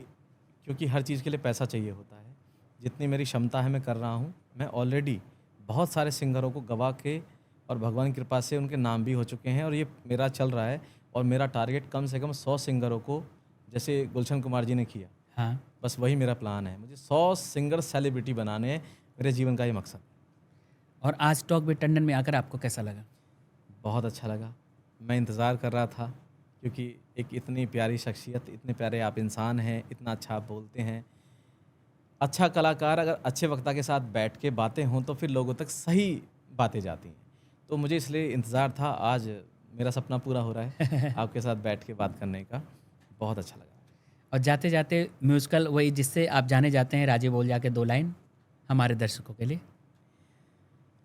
क्योंकि हर चीज़ के लिए पैसा चाहिए होता है, जितनी मेरी क्षमता है मैं कर रहा हूँ। मैं ऑलरेडी बहुत सारे सिंगरों को गवा के, और भगवान की कृपा से उनके नाम भी हो चुके हैं, और ये मेरा चल रहा है। और मेरा टारगेट कम से कम 100 सिंगरों को, जैसे गुलशन कुमार जी ने किया, हाँ। बस वही मेरा प्लान है। मुझे 100 सिंगर सेलिब्रिटी बनाने हैं, मेरे जीवन का ये मकसद है। और आज टॉक विद टंडन में आकर आपको कैसा लगा? बहुत अच्छा लगा। मैं इंतज़ार कर रहा था, क्योंकि एक इतनी प्यारी शख्सियत, इतने प्यारे आप इंसान हैं, इतना अच्छा आप बोलते हैं। अच्छा कलाकार अगर अच्छे वक्ता के साथ बैठ के बातें हों तो फिर लोगों तक सही बातें जाती हैं। तो मुझे इसलिए इंतज़ार था, आज मेरा सपना पूरा हो रहा है आपके साथ बैठ के बात करने का। बहुत अच्छा लगा। और जाते जाते म्यूजिकल वही जिससे आप जाने जाते हैं, राजे बोल जा के 2 लाइन हमारे दर्शकों के लिए।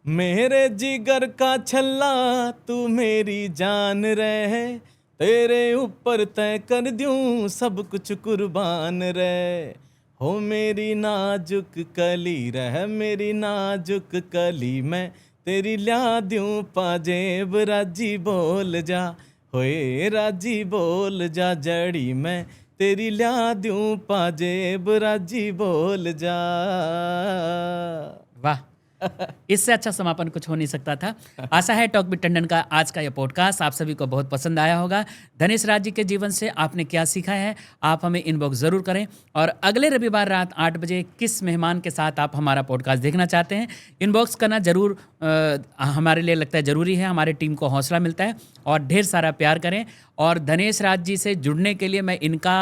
मेरे जिगर का छल्ला तू मेरी जान रहे, तेरे ऊपर तय कर दूं सब कुछ कुर्बान रहे। हो मेरी नाजुक कली रह, मेरी नाजुक कली मैं तेरी ल्या दूं पाजेब, राजी बोल जा होए राजी बोल जा, जड़ी मैं तेरी ल्या दूं पाजेब, राजी बोल जा। वाह, इससे अच्छा समापन कुछ हो नहीं सकता था। आशा है टॉक विद टंडन का आज का यह पॉडकास्ट आप सभी को बहुत पसंद आया होगा। धनेश राज जी के जीवन से आपने क्या सीखा है, आप हमें इनबॉक्स ज़रूर करें। और अगले रविवार रात 8 बजे किस मेहमान के साथ आप हमारा पॉडकास्ट देखना चाहते हैं, इनबॉक्स करना ज़रूर हमारे लिए लगता है ज़रूरी है। हमारे टीम को हौसला मिलता है और ढेर सारा प्यार करें। और धनेश राज जी से जुड़ने के लिए मैं इनका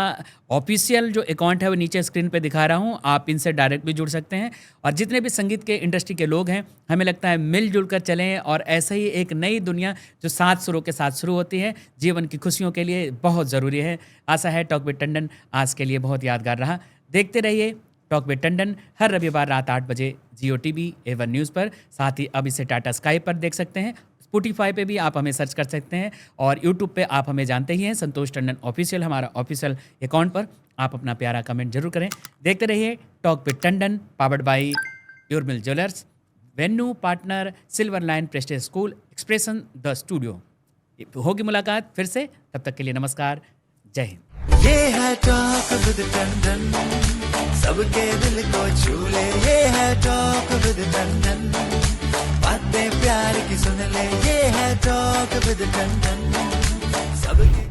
ऑफिशियल जो अकाउंट है वो नीचे स्क्रीन पे दिखा रहा हूँ, आप इनसे डायरेक्ट भी जुड़ सकते हैं। और जितने भी संगीत के इंडस्ट्री के लोग हैं, हमें लगता है मिलजुल कर चलें और ऐसे ही एक नई दुनिया जो 7 सुरों के साथ शुरू होती है, जीवन की खुशियों के लिए बहुत ज़रूरी है। आशा है टॉक विद टंडन आज के लिए बहुत यादगार रहा। देखते रहिए टॉक विद टंडन हर रविवार रात 8 बजे जियो टीवी A1 न्यूज़ पर। साथ ही अब इसे टाटा स्काई पर देख सकते हैं, स्पॉटिफाई पे भी आप हमें सर्च कर सकते हैं और यूट्यूब पे आप हमें जानते ही हैं, संतोष टंडन ऑफिशियल हमारा ऑफिशियल अकाउंट पर आप अपना प्यारा कमेंट जरूर करें। देखते रहिए talk with Tandon, powered by यूरमिल jewellers, venue partner silver line prestige school, expression the studio. होगी मुलाकात फिर से, तब तक के लिए नमस्कार, जय हिंद। ये है टॉक विद टंडन, सबके दिल को छू ले। ये है टॉक विद टंडन, बातें प्यार की सुन ले। ये है टॉक विद टंडन, सबके